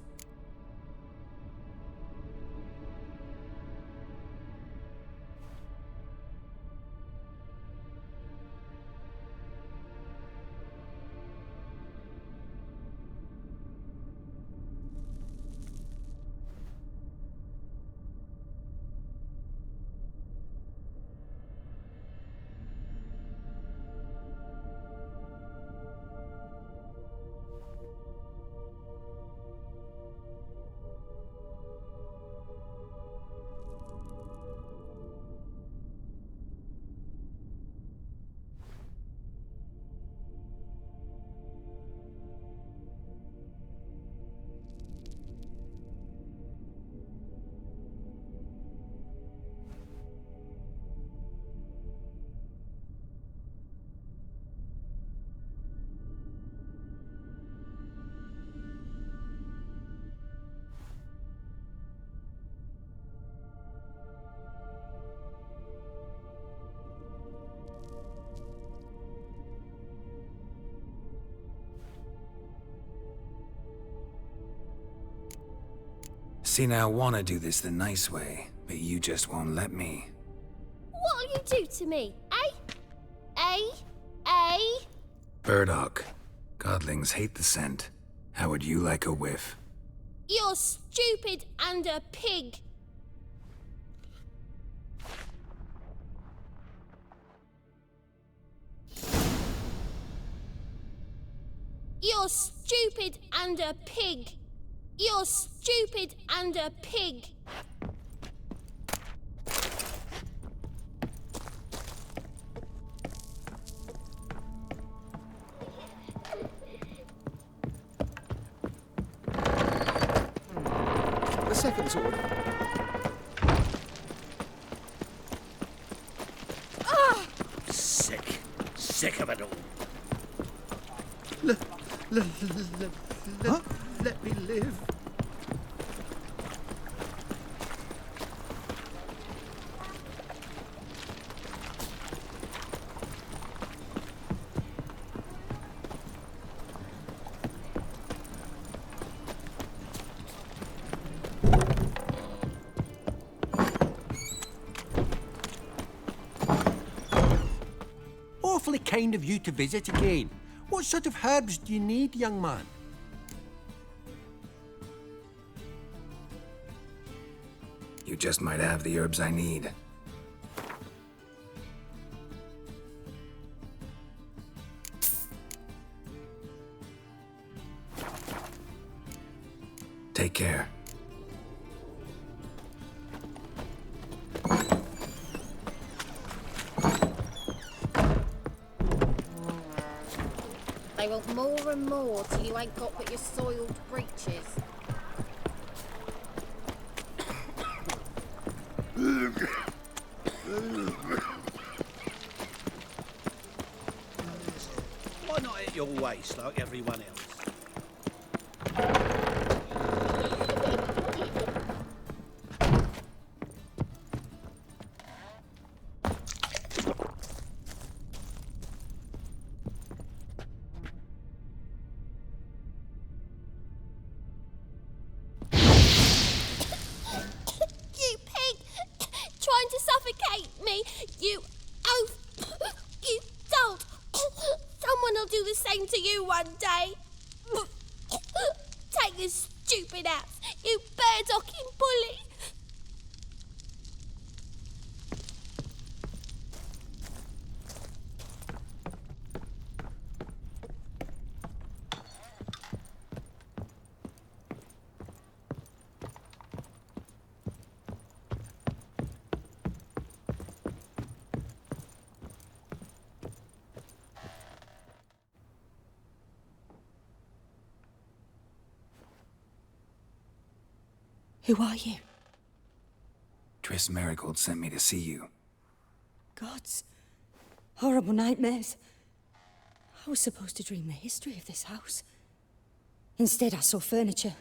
See, now I want to do this the nice way, but you just won't let me. What'll you do to me, eh? Eh? Eh? Burdock. Godlings hate the scent. How would you like a whiff? You're stupid and a pig. You're stupid and a pig. You're stupid and a pig. The second sword. Ah! Sick. Sick of it all. Let me live. Awfully kind of you to visit again. What sort of herbs do you need, young man? You just might have the herbs I need. Take care. They want more and more till you ain't got but your soiled breeches. Why not at your waist like everyone else? You pig! Trying to suffocate me! You oaf! You one day. Take your stupid house, you bird-docking bully. Who are you? Triss Marigold sent me to see you. Gods. Horrible nightmares. I was supposed to dream the history of this house. Instead, I saw furniture.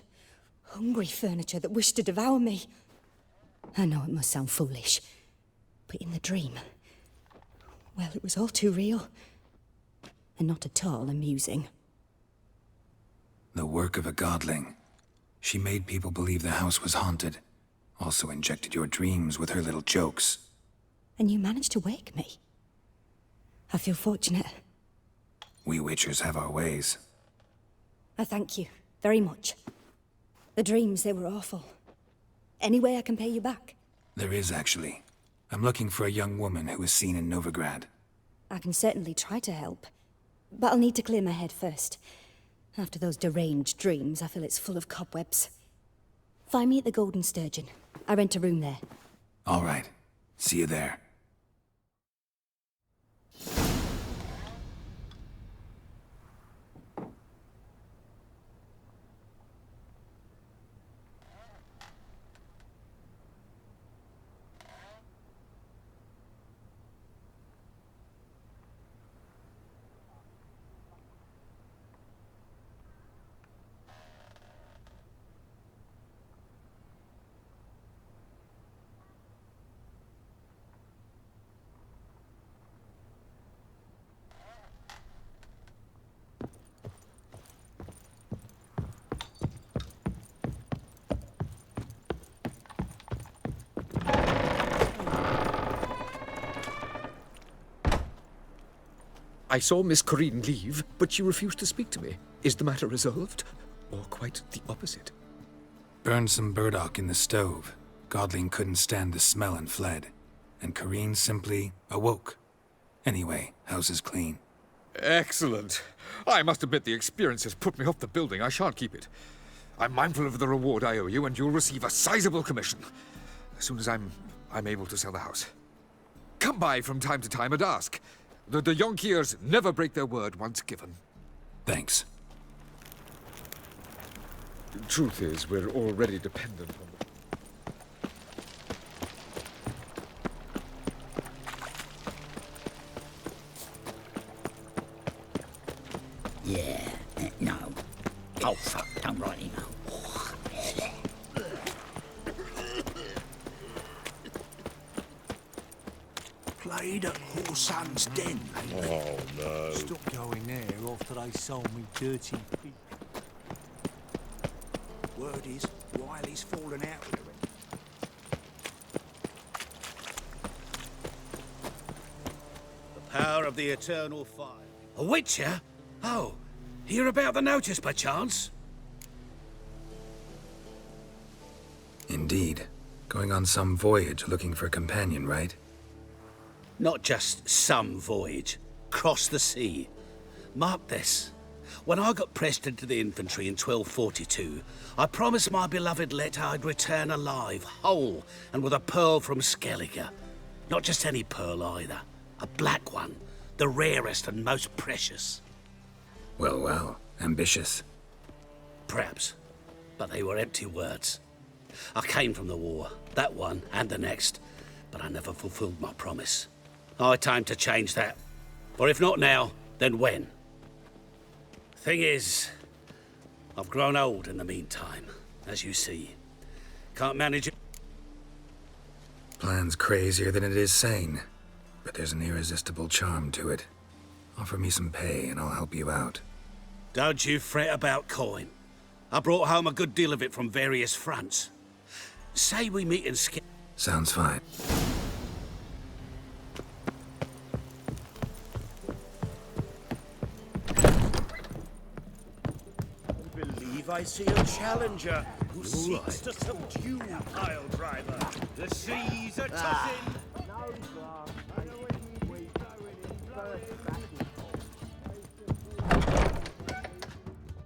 Hungry furniture that wished to devour me. I know it must sound foolish, but in the dream, well, it was all too real. And not at all amusing. The work of a godling. She made people believe the house was haunted. Also injected your dreams with her little jokes. And you managed to wake me. I feel fortunate. We witchers have our ways. I thank you very much. The dreams, they were awful. Any way I can pay you back? There is, actually. I'm looking for a young woman who was seen in Novigrad. I can certainly try to help. But I'll need to clear my head first. After those deranged dreams, I feel it's full of cobwebs. Find me at the Golden Sturgeon. I rent a room there. All right. See you there. I saw Miss Corinne leave, but she refused to speak to me. Is the matter resolved? Or quite the opposite? Burned some burdock in the stove. Godling couldn't stand the smell and fled. And Corinne simply awoke. Anyway, house is clean. Excellent. I must admit the experience has put me off the building. I shan't keep it. I'm mindful of the reward I owe you, and you'll receive a sizable commission. As soon as I'm able to sell the house. Come by from time to time and ask. The de Jonkiers never break their word once given. Thanks. The truth is, we're already dependent on Yeah, no. Oh, fuck, don't rightly know. Played at Whoresun's Den, Oh, no. Stop going there after they sold me dirty pig. Word is, Wiley's fallen out with her. The power of the eternal fire. A witcher? Oh, hear about the notice, perchance? Indeed. Going on some voyage looking for a companion, right? Not just some voyage. Cross the sea. Mark this. When I got pressed into the infantry in 1242, I promised my beloved Letta I'd return alive, whole, and with a pearl from Skellige. Not just any pearl either. A black one. The rarest and most precious. Well, well. Ambitious. Perhaps. But they were empty words. I came from the war. That one and the next. But I never fulfilled my promise. High time to change that. For if not now, then when? Thing is, I've grown old in the meantime, as you see. Can't manage it. Plan's crazier than it is sane. But there's an irresistible charm to it. Offer me some pay and I'll help you out. Don't you fret about coin. I brought home a good deal of it from various fronts. Say we meet in Sounds fine. I see a challenger who seeks to subdue pile driver. The seas are tossing.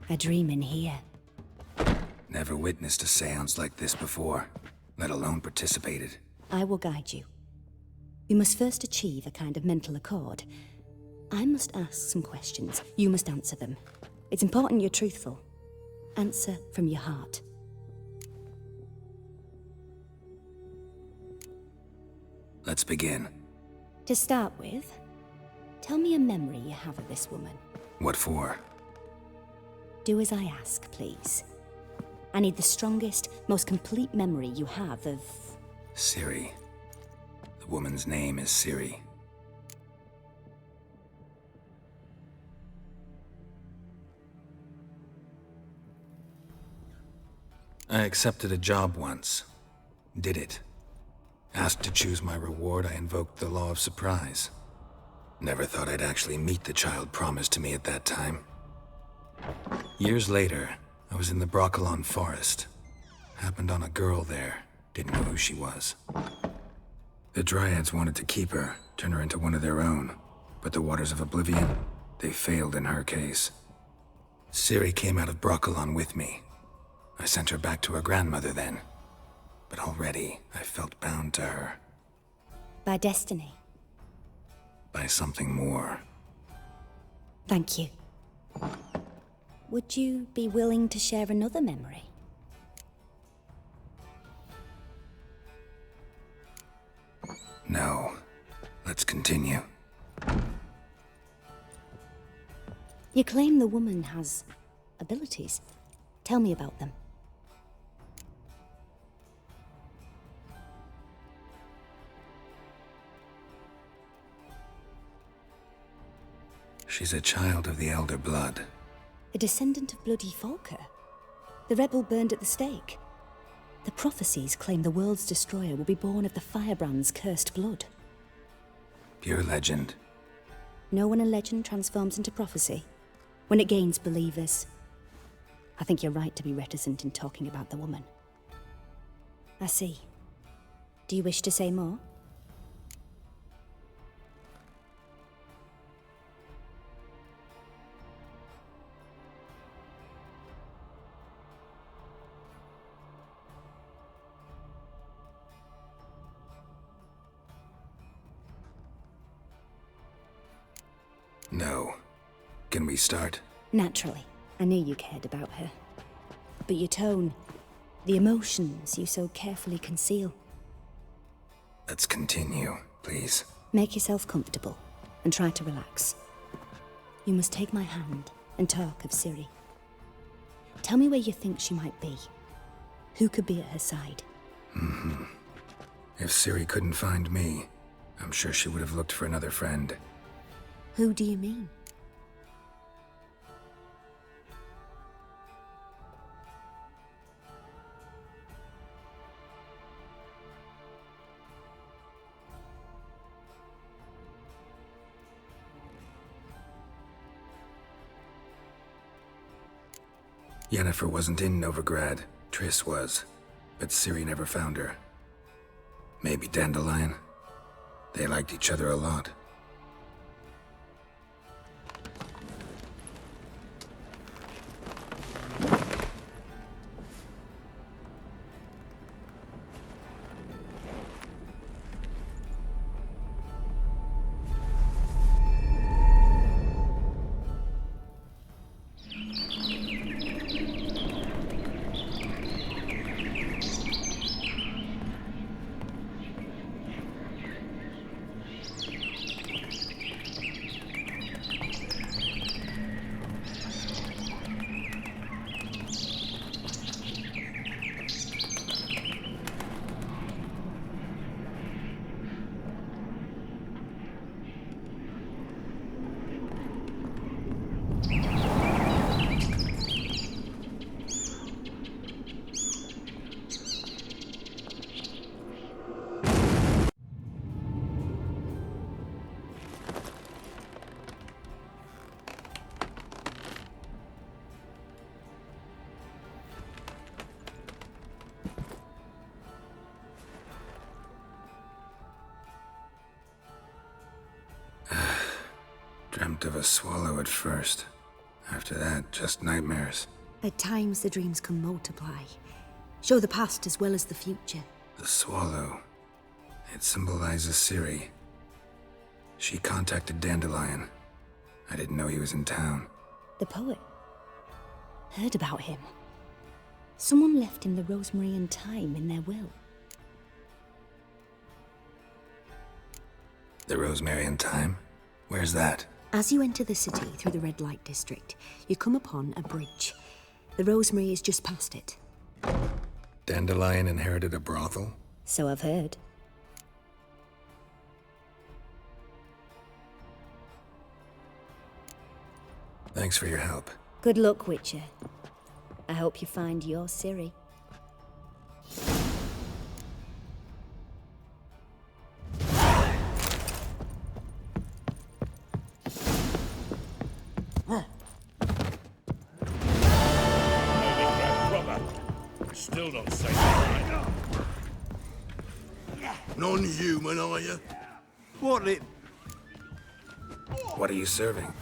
A dream in here. Never witnessed a seance like this before, let alone participated. I will guide you. We must first achieve a kind of mental accord. I must ask some questions. You must answer them. It's important you're truthful. Answer from your heart. Let's begin. To start with, tell me a memory you have of this woman. What for? Do as I ask, please. I need the strongest, most complete memory you have of... Ciri. The woman's name is Ciri. I accepted a job once. Did it. Asked to choose my reward, I invoked the law of surprise. Never thought I'd actually meet the child promised to me at that time. Years later, I was in the Broccolon forest. Happened on a girl there. Didn't know who she was. The Dryads wanted to keep her, turn her into one of their own. But the Waters of Oblivion, they failed in her case. Ciri came out of Broccolon with me. I sent her back to her grandmother then. But already, I felt bound to her. By destiny. By something more. Thank you. Would you be willing to share another memory? No. Let's continue. You claim the woman has abilities. Tell me about them. She's a child of the Elder Blood. A descendant of bloody Falker. The rebel burned at the stake. The prophecies claim the world's destroyer will be born of the Firebrand's cursed blood. Pure legend. Know when a legend transforms into prophecy? When it gains believers. I think you're right to be reticent in talking about the woman. I see. Do you wish to say more? No. Can we start? Naturally. I knew you cared about her. But your tone, the emotions you so carefully conceal. Let's continue, please. Make yourself comfortable and try to relax. You must take my hand and talk of Ciri. Tell me where you think she might be. Who could be at her side? If Ciri couldn't find me, I'm sure she would have looked for another friend. Who do you mean? Yennefer wasn't in Novigrad. Triss was. But Ciri never found her. Maybe Dandelion? They liked each other a lot. Dreamt of a swallow at first. After that, just nightmares. At times, the dreams can multiply. Show the past as well as the future. The swallow. It symbolizes Ciri. She contacted Dandelion. I didn't know he was in town. The poet. Heard about him. Someone left him the rosemary and thyme in their will. The rosemary and thyme? Where's that? As you enter the city through the red light district, you come upon a bridge. The rosemary is just past it. Dandelion inherited a brothel? So I've heard. Thanks for your help. Good luck, Witcher. I hope you find your Ciri. Still don't say that. Non-human, are you? What it? What are you serving?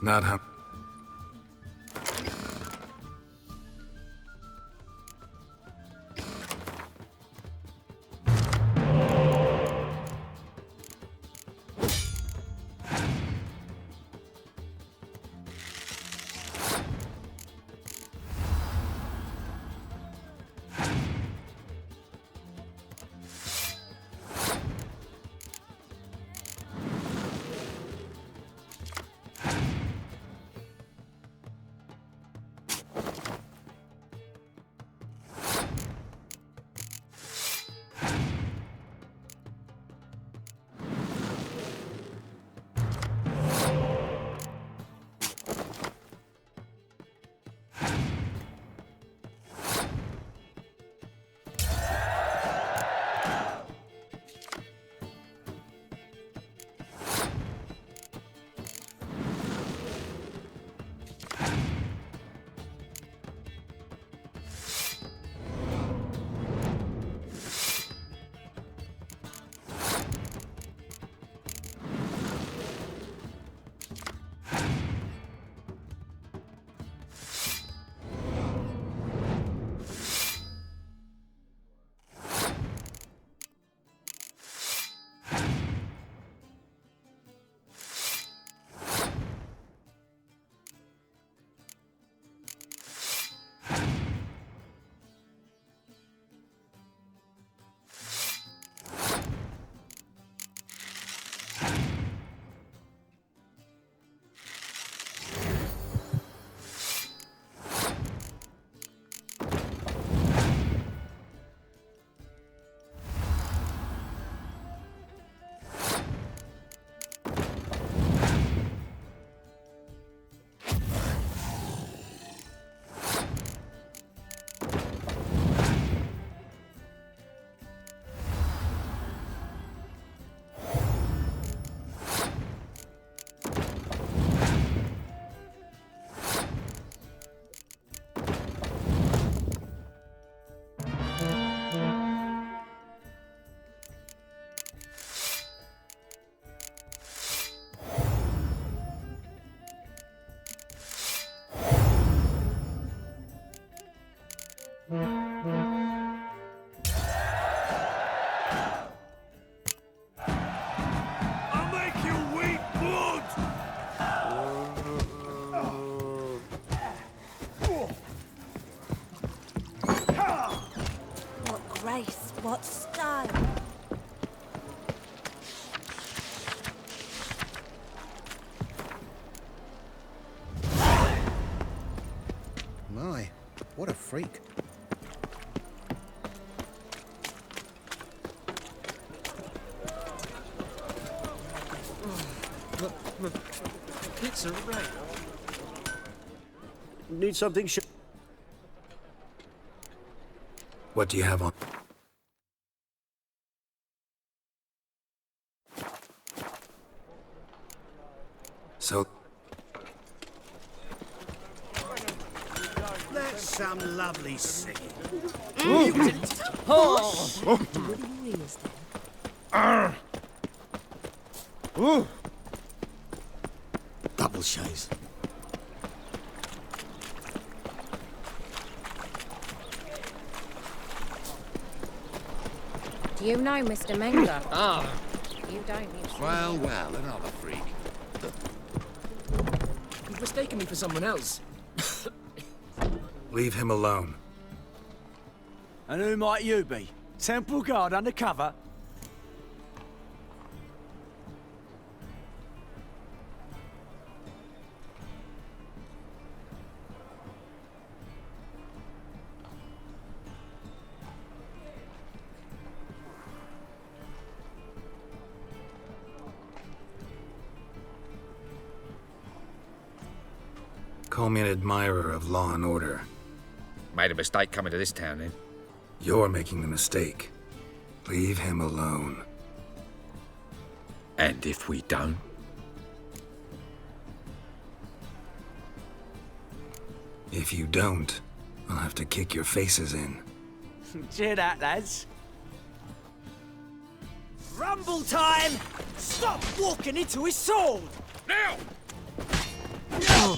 Not hum. What style? My, what a freak. Look, pizza, right? Need something. What do you have on? So, That's some lovely singing. Double shaves. Do you know Mr. Menger? You don't, you Well, another freak. You've mistaken me for someone else. leave him alone. And who might you be? Temple Guard undercover? Call me an admirer of law and order. Made a mistake coming to this town, then. You're making the mistake. Leave him alone. And if we don't? If you don't, I'll have to kick your faces in. Cheer that, lads. Rumble time! Stop walking into his sword! Now! No!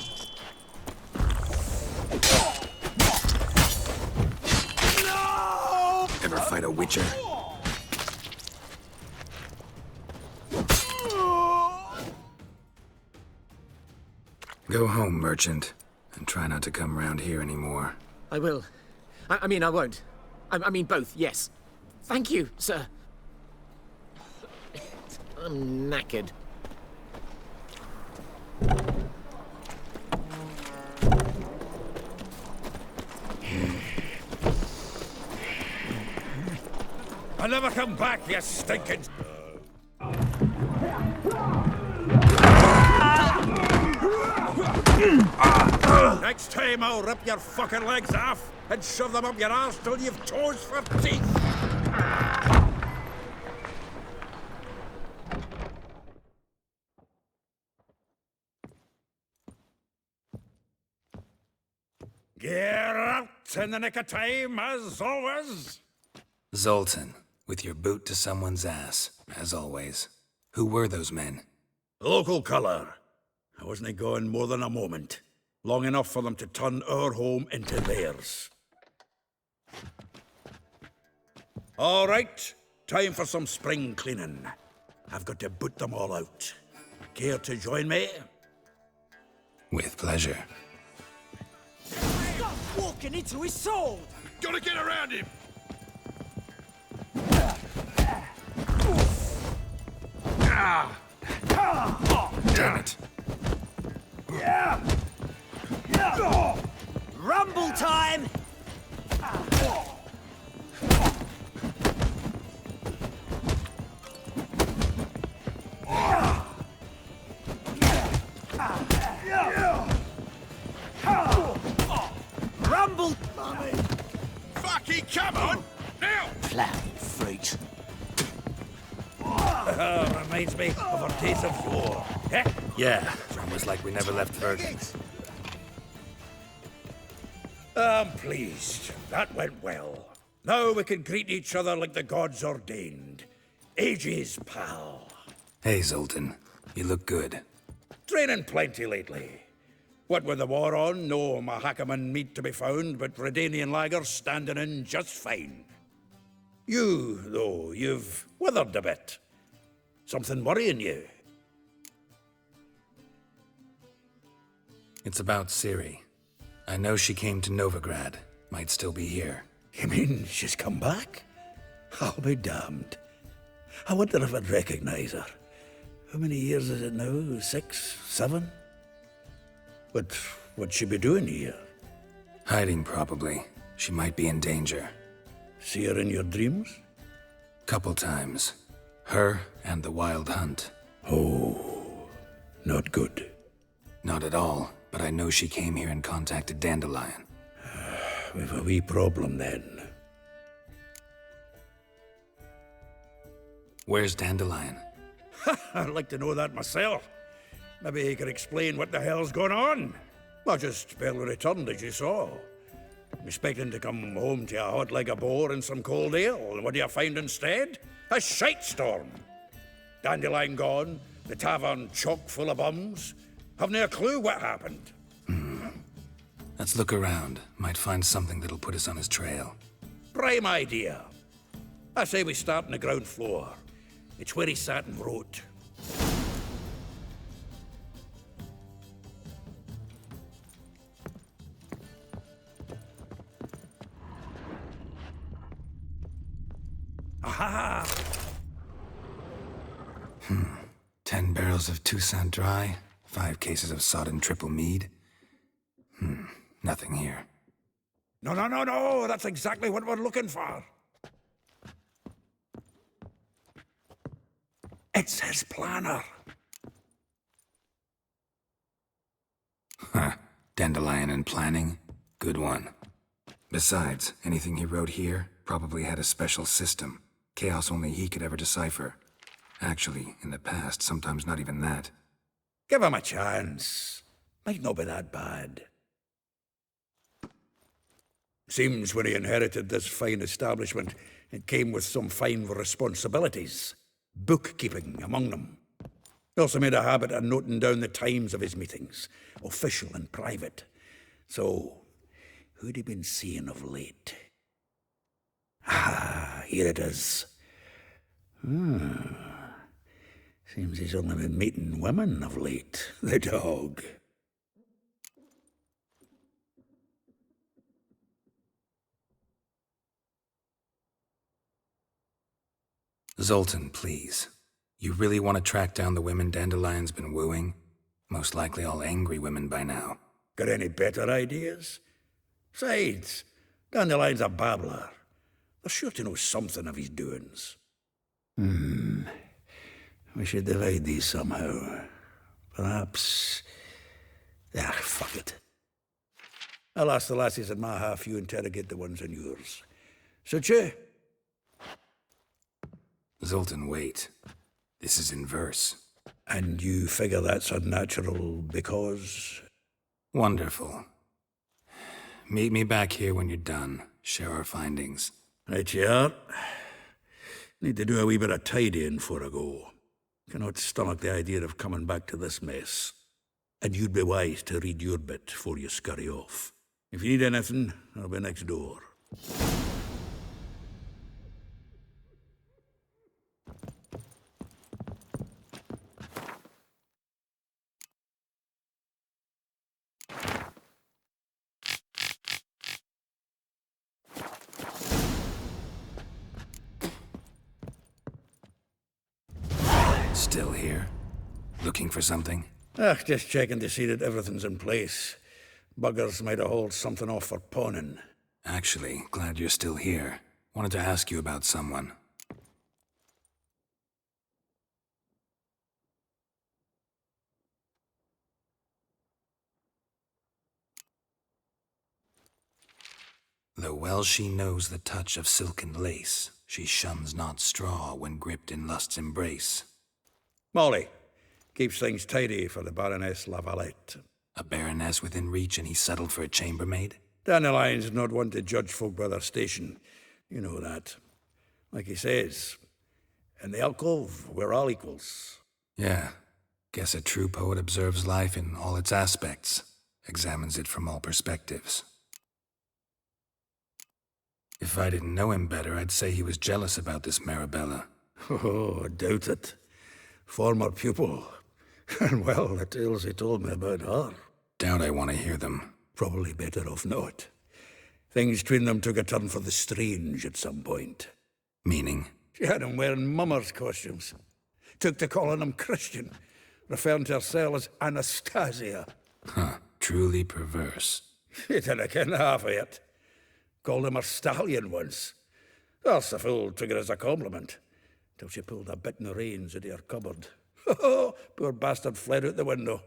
Ever fight a witcher? Go home, merchant, and try not to come round here anymore. I will. I mean, I won't. I mean, both, yes. Thank you, sir. I'm knackered. I'll never come back, you stinking... Next time I'll rip your fucking legs off and shove them up your arse till you've toes for teeth. Get out in the nick of time, as always. Zoltan, with your boot to someone's ass, as always. Who were those men? Local colour. I wasn't gone more than a moment. Long enough for them to turn our home into theirs. All right, time for some spring cleaning. I've got to boot them all out. Care to join me? With pleasure. Stop walking into his sword! Gotta get around him! Damn it. Rumble time! Rumble! Fucking come on! Now! Plow, freak. Reminds me of our days of yore. Eh? Yeah, it's almost like we never left Virgin. I'm pleased. That went well. Now we can greet each other like the gods ordained. Ages, pal. Hey, Zoltan. You look good. Training plenty lately. What with the war on, no Mahakaman meat to be found, but Redanian lagers standing in just fine. You, though, you've withered a bit. Something worrying you? It's about Ciri. I know she came to Novigrad. Might still be here. You mean she's come back? I'll be damned. I wonder if I'd recognize her. How many years is it now? 6, 7? But what'd she be doing here? Hiding, probably. She might be in danger. See her in your dreams? Couple times. Her and the Wild Hunt. Oh, not good. Not at all, but I know she came here and contacted Dandelion. We've a wee problem then. Where's Dandelion? I'd like to know that myself. Maybe he could explain what the hell's going on. I just barely returned, as you saw. Expecting to come home to a hot like a boar and some cold ale, and what do you find instead? A shite storm. Dandelion gone, the tavern chock full of bums. Haven't a clue what happened. Let's look around. Might find something that'll put us on his trail. Prime idea. I say we start on the ground floor. It's where he sat and wrote. Aha! 10 barrels of Toussaint Dry, 5 cases of sodden triple mead. Nothing here. No, that's exactly what we're looking for. It's his planner. Dandelion and planning? Good one. Besides, anything he wrote here probably had a special system. Chaos only he could ever decipher. Actually, in the past, sometimes not even that. Give him a chance. Might not be that bad. Seems when he inherited this fine establishment, it came with some fine responsibilities. Bookkeeping among them. He also made a habit of noting down the times of his meetings, official and private. So, who'd he been seeing of late? Here it is. Seems he's only been meeting women of late, the dog. Zoltan, please. You really want to track down the women Dandelion's been wooing? Most likely all angry women by now. Got any better ideas? Besides, Dandelion's a babbler. They're sure to know something of his doings. We should divide these somehow. Perhaps... fuck it. I'll ask the lassies in my half, you interrogate the ones in yours. Suit you? Zoltan, wait. This is in verse. And you figure that's unnatural because... Wonderful. Meet me back here when you're done. Share our findings. Right you are. Need to do a wee bit of tidying before I go. Cannot stomach the idea of coming back to this mess. And you'd be wise to read your bit before you scurry off. If you need anything, I'll be next door. Still here? Looking for something? Just checking to see that everything's in place. Buggers might have hauled something off for pawning. Actually, glad you're still here. Wanted to ask you about someone. Though well she knows the touch of silken lace, she shuns not straw when gripped in lust's embrace. Molly, keeps things tidy for the Baroness Lavalette. A baroness within reach and he settled for a chambermaid? Dandelion's not one to judge folk by their station. You know that. Like he says, in the alcove, we're all equals. Yeah. Guess a true poet observes life in all its aspects, examines it from all perspectives. If I didn't know him better, I'd say he was jealous about this Marabella. Oh, I doubt it. Former pupil. And well, the tales he told me about her. Doubt I want to hear them. Probably better off not. Things between them took a turn for the strange at some point. Meaning? She had him wearing mummers' costumes. Took to calling him Christian, referring to herself as Anastasia. Truly perverse. He didn't ken half of it. Called him her stallion once. That's the fool took it as a compliment. Till she pulled a bit in the reins into her cupboard. Poor bastard fled out the window.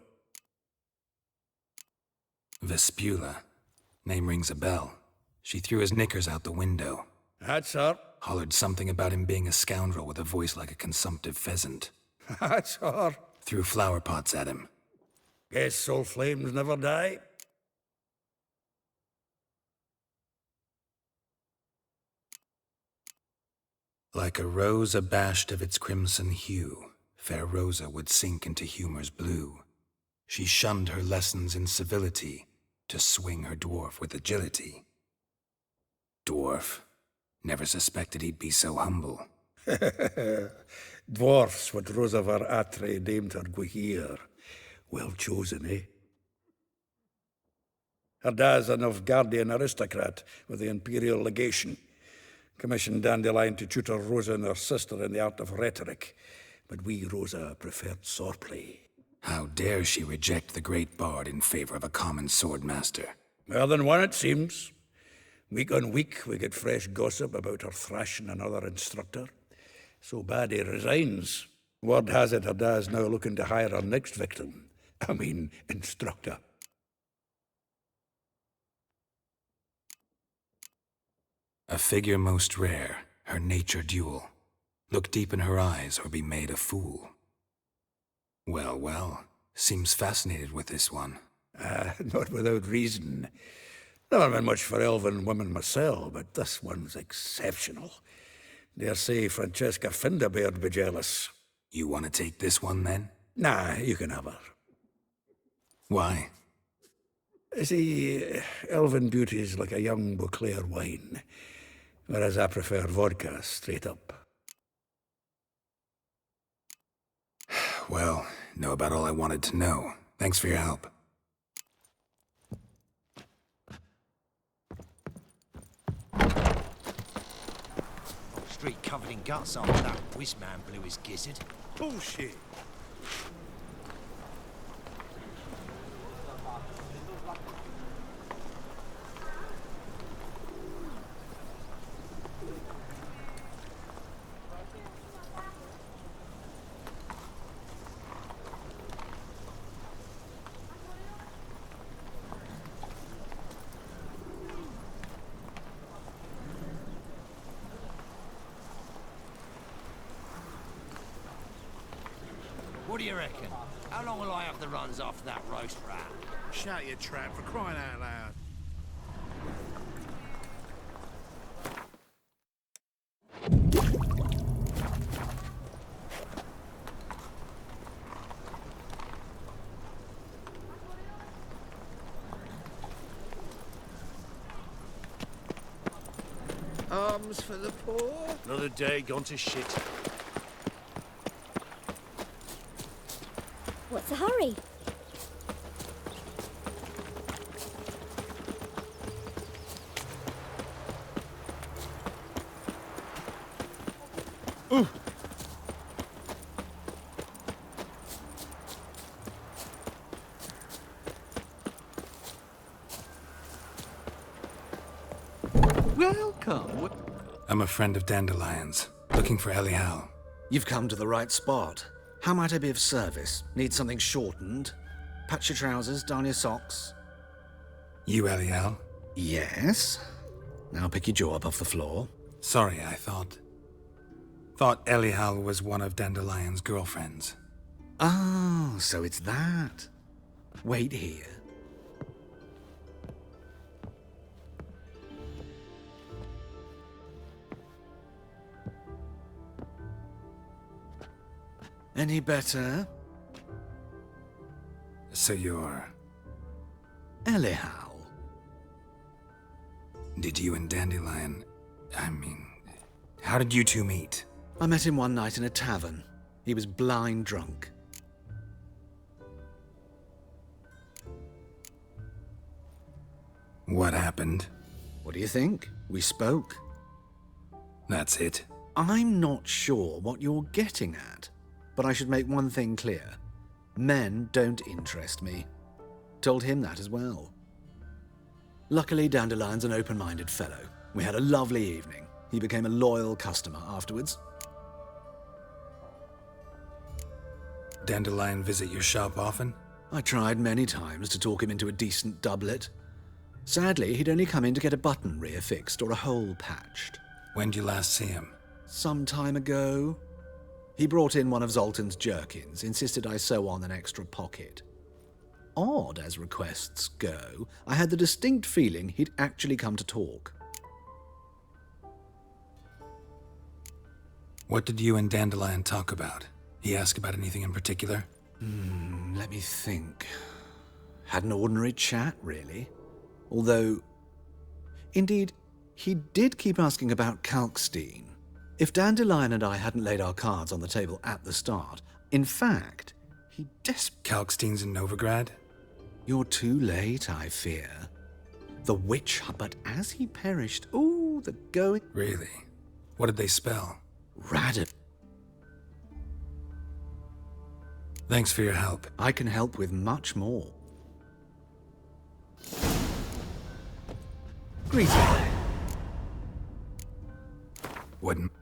Vespula. Name rings a bell. She threw his knickers out the window. That's her. Hollered something about him being a scoundrel with a voice like a consumptive pheasant. That's her. Threw flower pots at him. Guess soul flames never die. Like a rose abashed of its crimson hue, fair Rosa would sink into humor's blue. She shunned her lessons in civility to swing her dwarf with agility. Dwarf. Never suspected he'd be so humble. Dwarfs what Rosa var Atre deemed her Guihir. Well chosen, eh? Her dad's a Novgardian aristocrat with the Imperial Legation. Commissioned Dandelion to tutor Rosa and her sister in the art of rhetoric. But we, Rosa, preferred swordplay. How dare she reject the great bard in favor of a common swordmaster? More than one, it seems. Week on week, we get fresh gossip about her thrashing another instructor. So bad he resigns. Word has it her dad's now looking to hire her next victim. I mean, instructor. A figure most rare, her nature dual. Look deep in her eyes or be made a fool. Well, well, seems fascinated with this one. Not without reason. Never been much for elven women myself, but this one's exceptional. Dare say Francesca Finderbeard be jealous. You want to take this one, then? Nah, you can have her. Why? See, elven beauty's like a young Beauclair wine, whereas I prefer vodka straight up. Well, know about all I wanted to know. Thanks for your help. Street covered in guts after that whiz man blew his gizzard. Bullshit. What do you reckon? How long will I have the runs off that roast rat? Shout your trap for crying out loud. Arms for the poor? Another day gone to shit. What's the hurry? Welcome. I'm a friend of Dandelion's, looking for Elial. You've come to the right spot. How might I be of service? Need something shortened? Patch your trousers, darn your socks. You Elial? Yes. Now pick your jaw up off the floor. Sorry, I thought Elial was one of Dandelion's girlfriends. Oh, so it's that. Wait here. Any better? So you're... Elial. Did you and Dandelion... how did you two meet? I met him one night in a tavern. He was blind drunk. What happened? What do you think? We spoke. That's it? I'm not sure what you're getting at. But I should make one thing clear. Men don't interest me. Told him that as well. Luckily, Dandelion's an open-minded fellow. We had a lovely evening. He became a loyal customer afterwards. Dandelion visit your shop often? I tried many times to talk him into a decent doublet. Sadly, he'd only come in to get a button rear fixed or a hole patched. When'd you last see him? Some time ago. He brought in one of Zoltan's jerkins, insisted I sew on an extra pocket. odd as requests go, I had the distinct feeling he'd actually come to talk. What did you and Dandelion talk about? He asked about anything in particular? Let me think. Had an ordinary chat, really. Although, indeed, he did keep asking about Kalkstein. If Dandelion and I hadn't laid our cards on the table at the start, in fact, he Kalkstein's in Novigrad? You're too late, I fear. The witch, but as he perished, ooh, the going... Really? What did they spell? Radid. Thanks for your help. I can help with much more. Greetings. Wouldn't.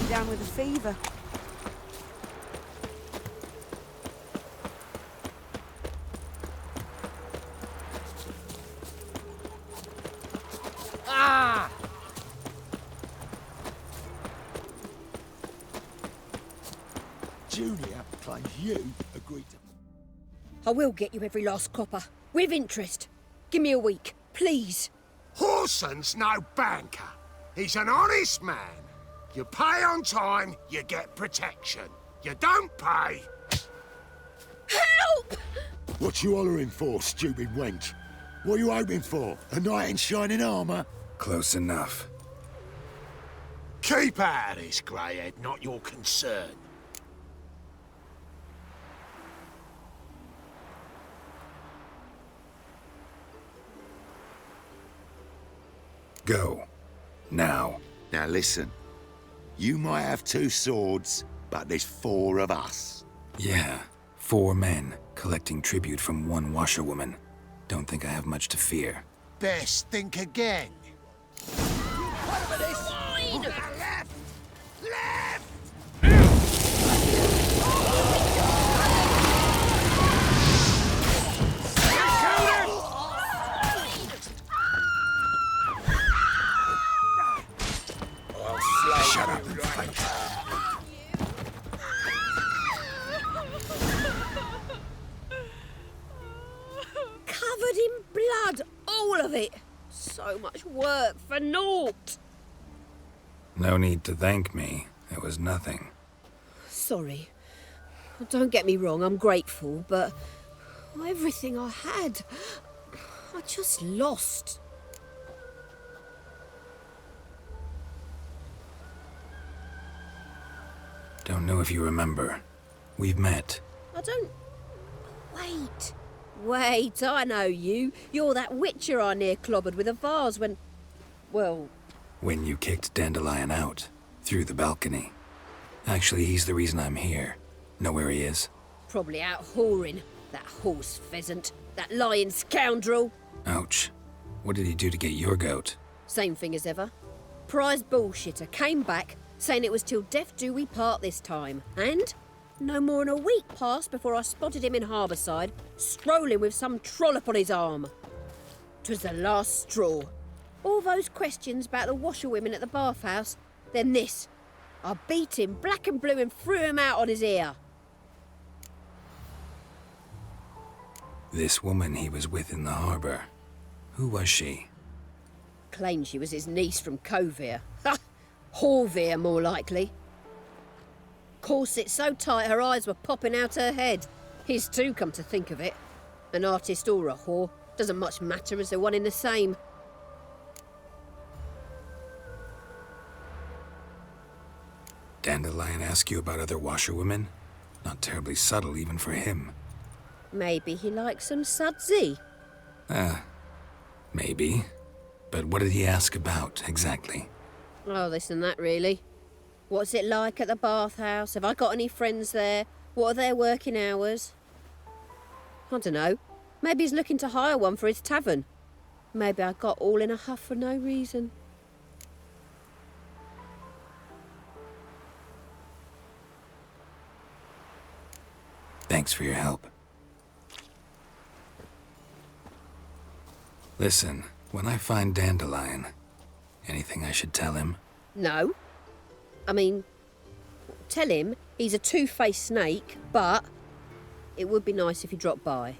Down with a fever. Ah! Junior claims you agreed to... I will get you every last copper, with interest. Give me a week, please. Horson's no banker. He's an honest man. You pay on time, you get protection. You don't pay... Help! What you hollering for, stupid wench? What are you hoping for? A knight in shining armour? Close enough. Keep out of this, greyhead, not your concern. Go. Now. Now listen. You might have two swords, but there's four of us. Yeah, 4 men collecting tribute from 1 washerwoman. Don't think I have much to fear. Best think again. Shut up and fight. Covered in blood, all of it. So much work for naught. No need to thank me. It was nothing. Sorry. Don't get me wrong, I'm grateful, but everything I had, I just lost. Don't know if you remember. We've met. I don't... Wait. Wait, I know you. You're that witcher I near clobbered with a vase when... Well... When you kicked Dandelion out. Through the balcony. Actually, he's the reason I'm here. Know where he is? Probably out whoring. That horse pheasant. That lying scoundrel. Ouch. What did he do to get your goat? Same thing as ever. Prize bullshitter came back, saying it was till death do we part this time. And no more than a week passed before I spotted him in Harbourside, strolling with some trollop on his arm. 'Twas the last straw. All those questions about the washerwomen at the bathhouse, then this. I beat him black and blue and threw him out on his ear. This woman he was with in the harbour. Who was she? Claimed she was his niece from Covere. Ha! Horvere, more likely. Corset so tight her eyes were popping out her head. His too, come to think of it. An artist or a whore. Doesn't much matter as they're one in the same. Dandelion ask you about other washerwomen? Not terribly subtle even for him. Maybe he likes some sudsy. Maybe. But what did he ask about, exactly? Oh, this and that, really. What's it like at the bathhouse? Have I got any friends there? What are their working hours? I don't know. Maybe he's looking to hire one for his tavern. Maybe I got all in a huff for no reason. Thanks for your help. Listen, when I find Dandelion, anything I should tell him? No. I mean, tell him he's a two-faced snake, but it would be nice if he dropped by.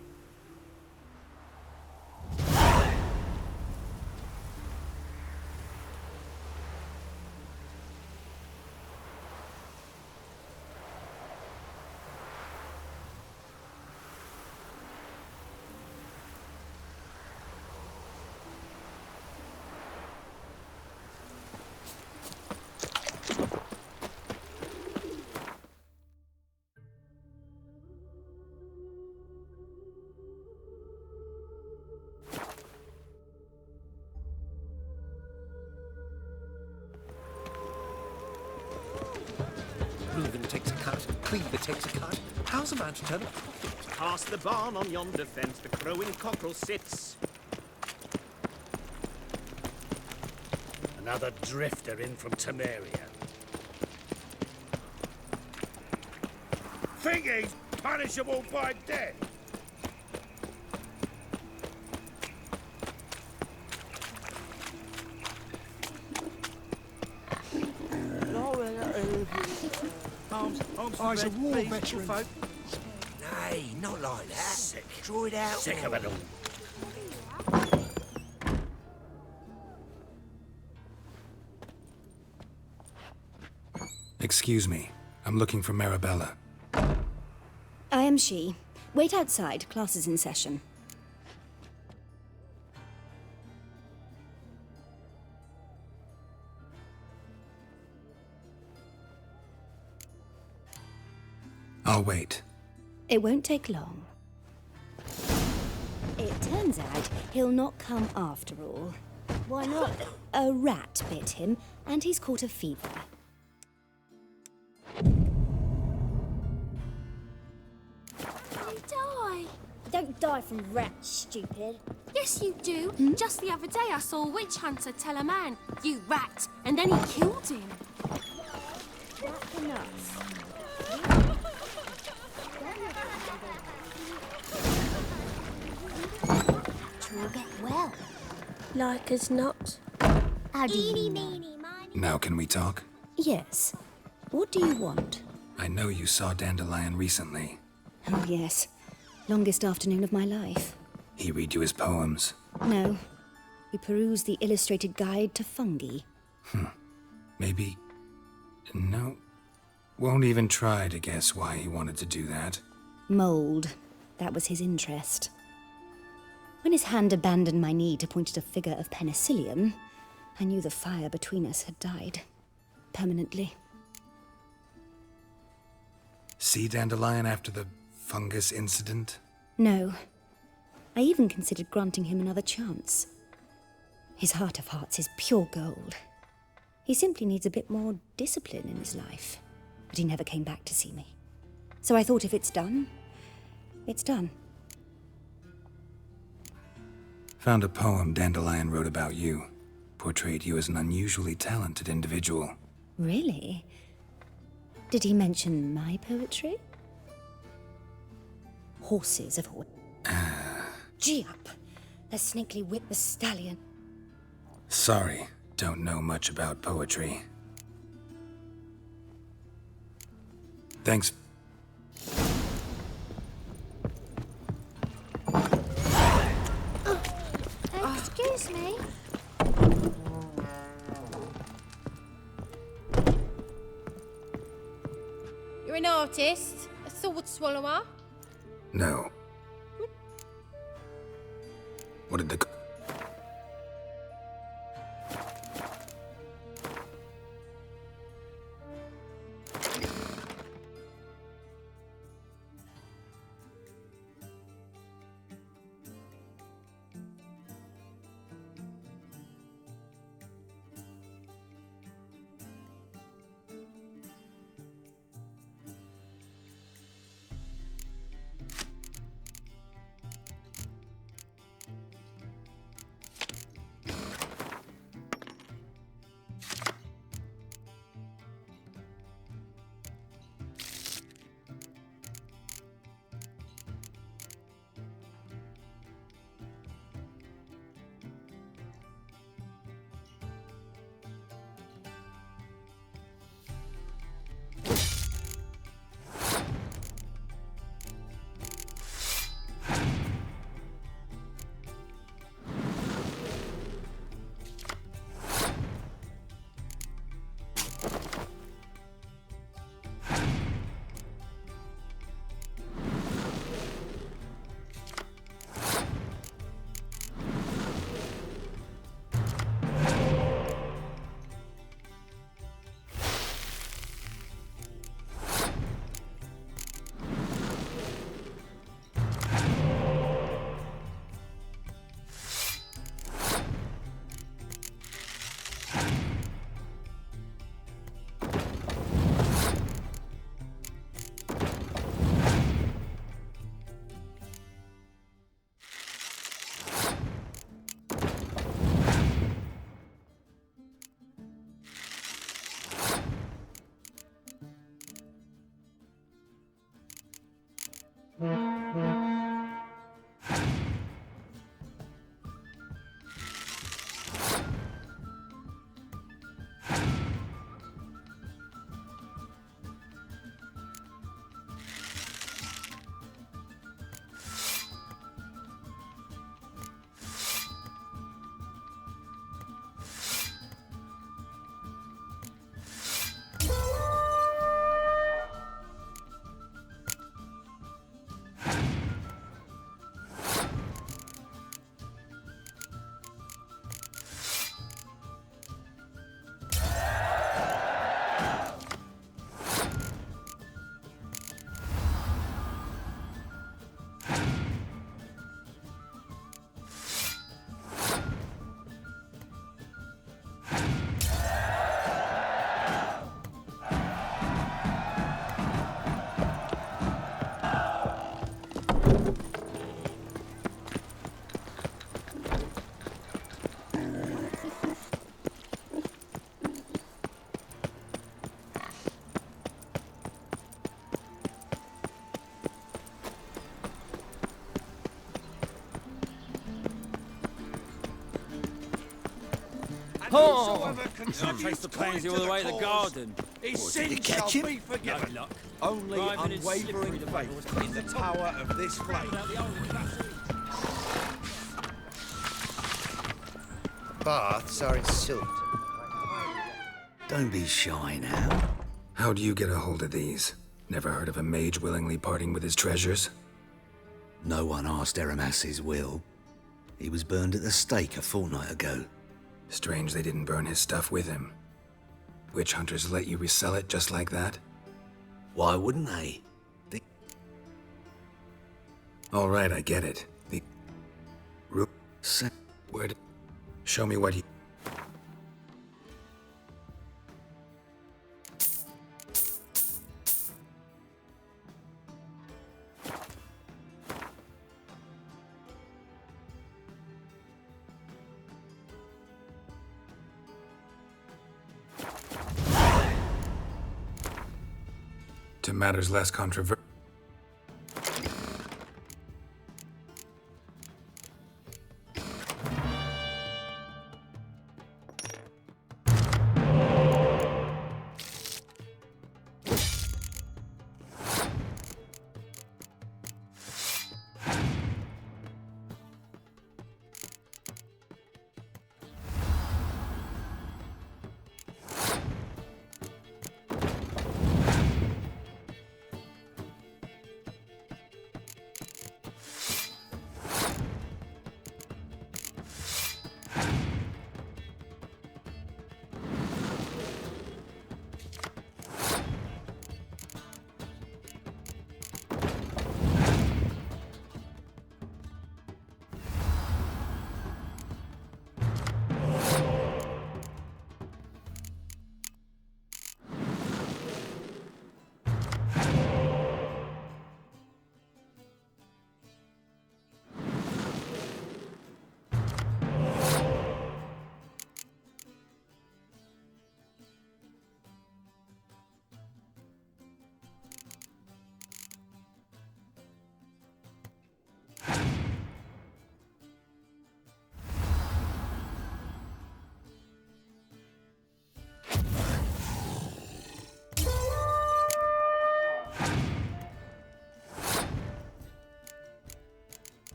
Reuben takes a cut, Cleaver takes a cut. How's a man to turn a profit? Past the barn on yonder fence, the crowing cockerel sits. Another drifter in from Temeria. Think he's punishable by death? I was a war veteran. Nay, not like that. Sick. Draw it out. Sick of it all. Excuse me. I'm looking for Marabella. I am she. Wait outside. Class is in session. I'll wait. It won't take long. It turns out he'll not come after all. Why not? A rat bit him, and he's caught a fever. don't die from rats, stupid. Yes, you do. Just the other day I saw a witch hunter tell a man, "You rat," and then he killed him. That's nuts. We'll get well. Like as not. How do you know? Now can we talk? Yes. What do you want? I know you saw Dandelion recently. Oh, yes. Longest afternoon of my life. He read you his poems. No. We perused the illustrated guide to fungi. Maybe... No. Won't even try to guess why he wanted to do that. Mold. That was his interest. When his hand abandoned my knee to point at a figure of penicillium, I knew the fire between us had died. Permanently. See Dandelion after the fungus incident? No. I even considered granting him another chance. His heart of hearts is pure gold. He simply needs a bit more discipline in his life. But he never came back to see me. So I thought if it's done, it's done. Found a poem Dandelion wrote about you. Portrayed you as an unusually talented individual. Really? Did he mention my poetry? Horses of horse. Gee up! The snakely whip the stallion. Sorry, don't know much about poetry. Thanks. Excuse me. You're an artist? A sword swallower? No. What did the... Oh! Chase the pansy all the way to the garden. His What, sins did you shall catch him? be forgiven. No luck. Only Driving in unwavering slippery faith in the power of this flame. Baths are in Silton. Don't be shy now. How do you get a hold of these? Never heard of a mage willingly parting with his treasures? No one asked Eramas's will. He was burned at the stake a fortnight ago. Strange they didn't burn his stuff with him. Witch hunters let you resell it just like that? Why wouldn't they? All right, I get it. The... Where did... Show me what he... To matters less controversial.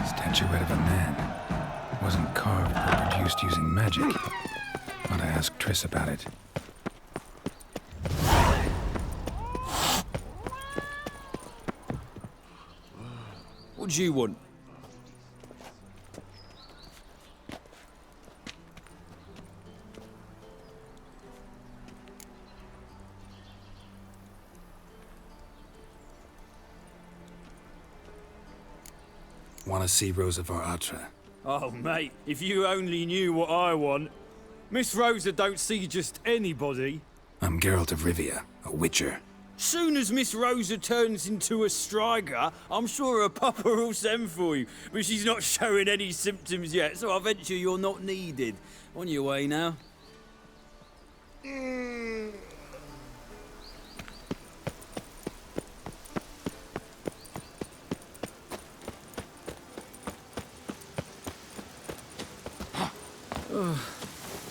Statuette of a man. Wasn't carved, but produced using magic. Ought to ask Triss about it. What do you want? Want to see Rosa var Atra? Oh, mate, if you only knew what I want. Miss Rosa don't see just anybody. I'm Geralt of Rivia, a witcher. Soon as Miss Rosa turns into a striker, I'm sure her papa will send for you. But she's not showing any symptoms yet, so I venture you're not needed. On your way now.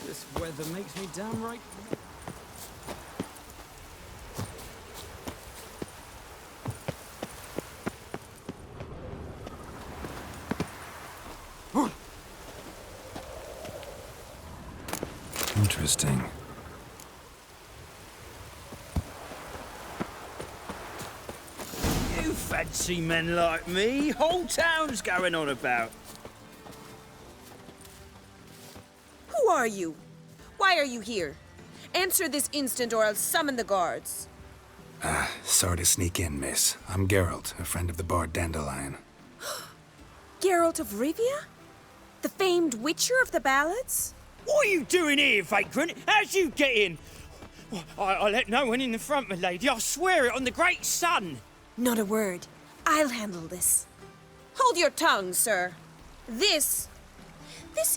This weather makes me downright... Interesting. You fancy men like me? Whole town's going on about. Who are you? Why are you here? Answer this instant or I'll summon the guards. Sorry to sneak in, miss. I'm Geralt, a friend of the bard Dandelion. Geralt of Rivia? The famed witcher of the ballads? What are you doing here, vagrant? How'd you get in? I let no one in the front, my lady. I swear it on the great sun. Not a word. I'll handle this. Hold your tongue, sir. This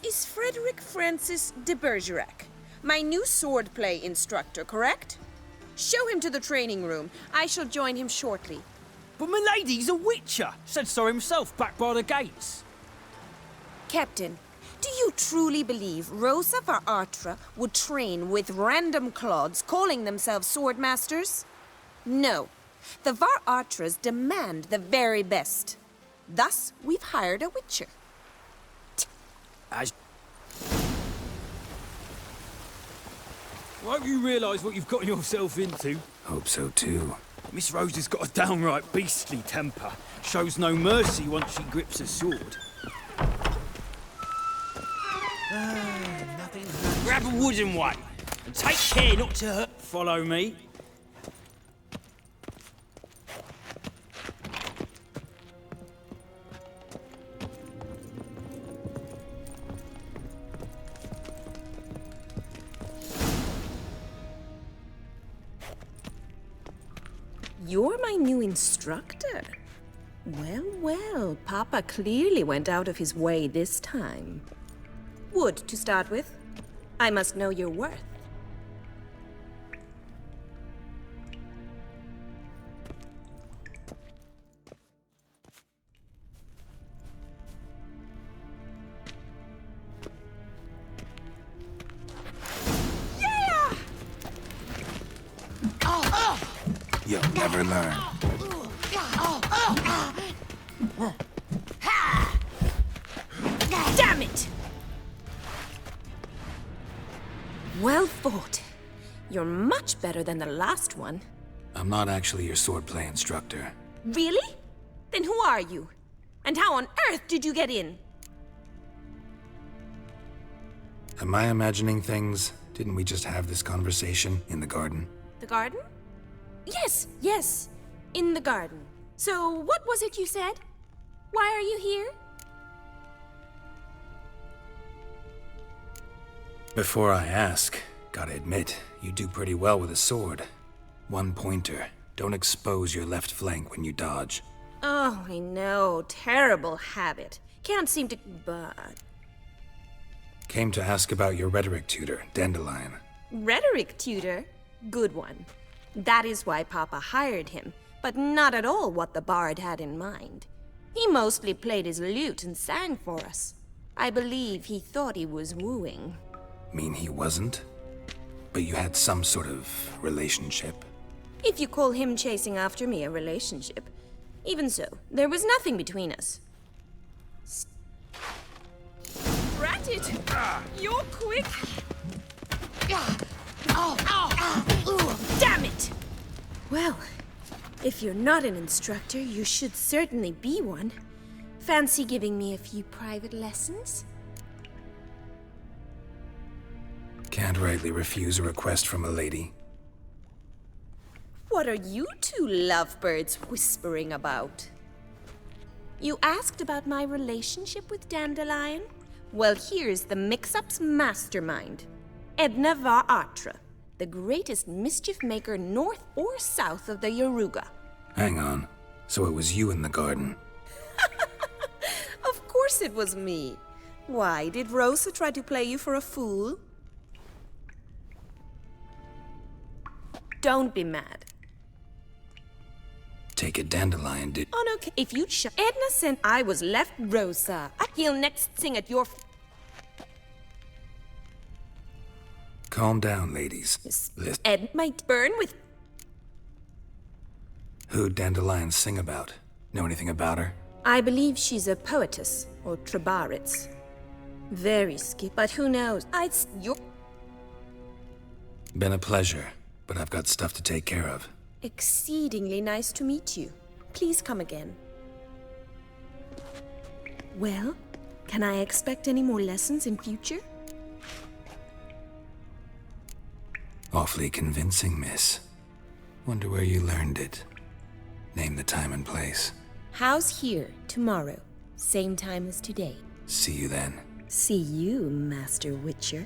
is Frederick Francis de Bergerac, my new swordplay instructor, correct? Show him to the training room. I shall join him shortly. But my lady's a witcher. Said so himself back by the gates. Captain, do you truly believe Rosa var Atra would train with random clods calling themselves swordmasters? No. The var Atras demand the very best. Thus, we've hired a witcher. Won't you realise what you've got yourself into? Hope so too. Miss Rosa's got a downright beastly temper. Shows no mercy once she grips a sword. Grab a wooden one, and take care not to hurt. Follow me. You're my new instructor. Well, well, Papa clearly went out of his way this time. Wood, to start with. I must know your worth. Yeah! You'll never learn. Damn it! Well fought. You're much better than the last one. I'm not actually your swordplay instructor. Really? Then who are you? And how on earth did you get in? Am I imagining things? Didn't we just have this conversation in the garden? The garden? Yes, yes. In the garden. So, what was it you said? Why are you here? Before I ask, gotta admit, you do pretty well with a sword. One pointer. Don't expose your left flank when you dodge. Oh, I know. Terrible habit. Can't seem to... but... Came to ask about your rhetoric tutor, Dandelion. Rhetoric tutor? Good one. That is why Papa hired him, but not at all what the bard had in mind. He mostly played his lute and sang for us. I believe he thought he was wooing. Mean he wasn't? But you had some sort of relationship? If you call him chasing after me a relationship. Even so, there was nothing between us. Rat it! You're quick! Damn it! Well, if you're not an instructor, you should certainly be one. Fancy giving me a few private lessons? Can't rightly refuse a request from a lady. What are you two lovebirds whispering about? You asked about my relationship with Dandelion? Well, here's the mix-up's mastermind. Edna var Atra, the greatest mischief maker north or south of the Yaruga. Hang on. So it was you in the garden? Of course it was me. Why, did Rosa try to play you for a fool? Don't be mad. Take it, Dandelion did. Oh, no, if you'd Edna said I was left Rosa. He'll next sing at your... Calm down, ladies. Listen. Ed might burn with... Who'd Dandelion sing about? Know anything about her? I believe she's a poetess, or Trabaritz. Very skip, but who knows? You're... Been a pleasure, but I've got stuff to take care of. Exceedingly nice to meet you. Please come again. Well, can I expect any more lessons in future? Awfully convincing, miss. Wonder where you learned it. Name the time and place. House here, tomorrow. Same time as today. See you then. See you, Master Witcher.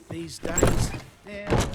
These days, yeah,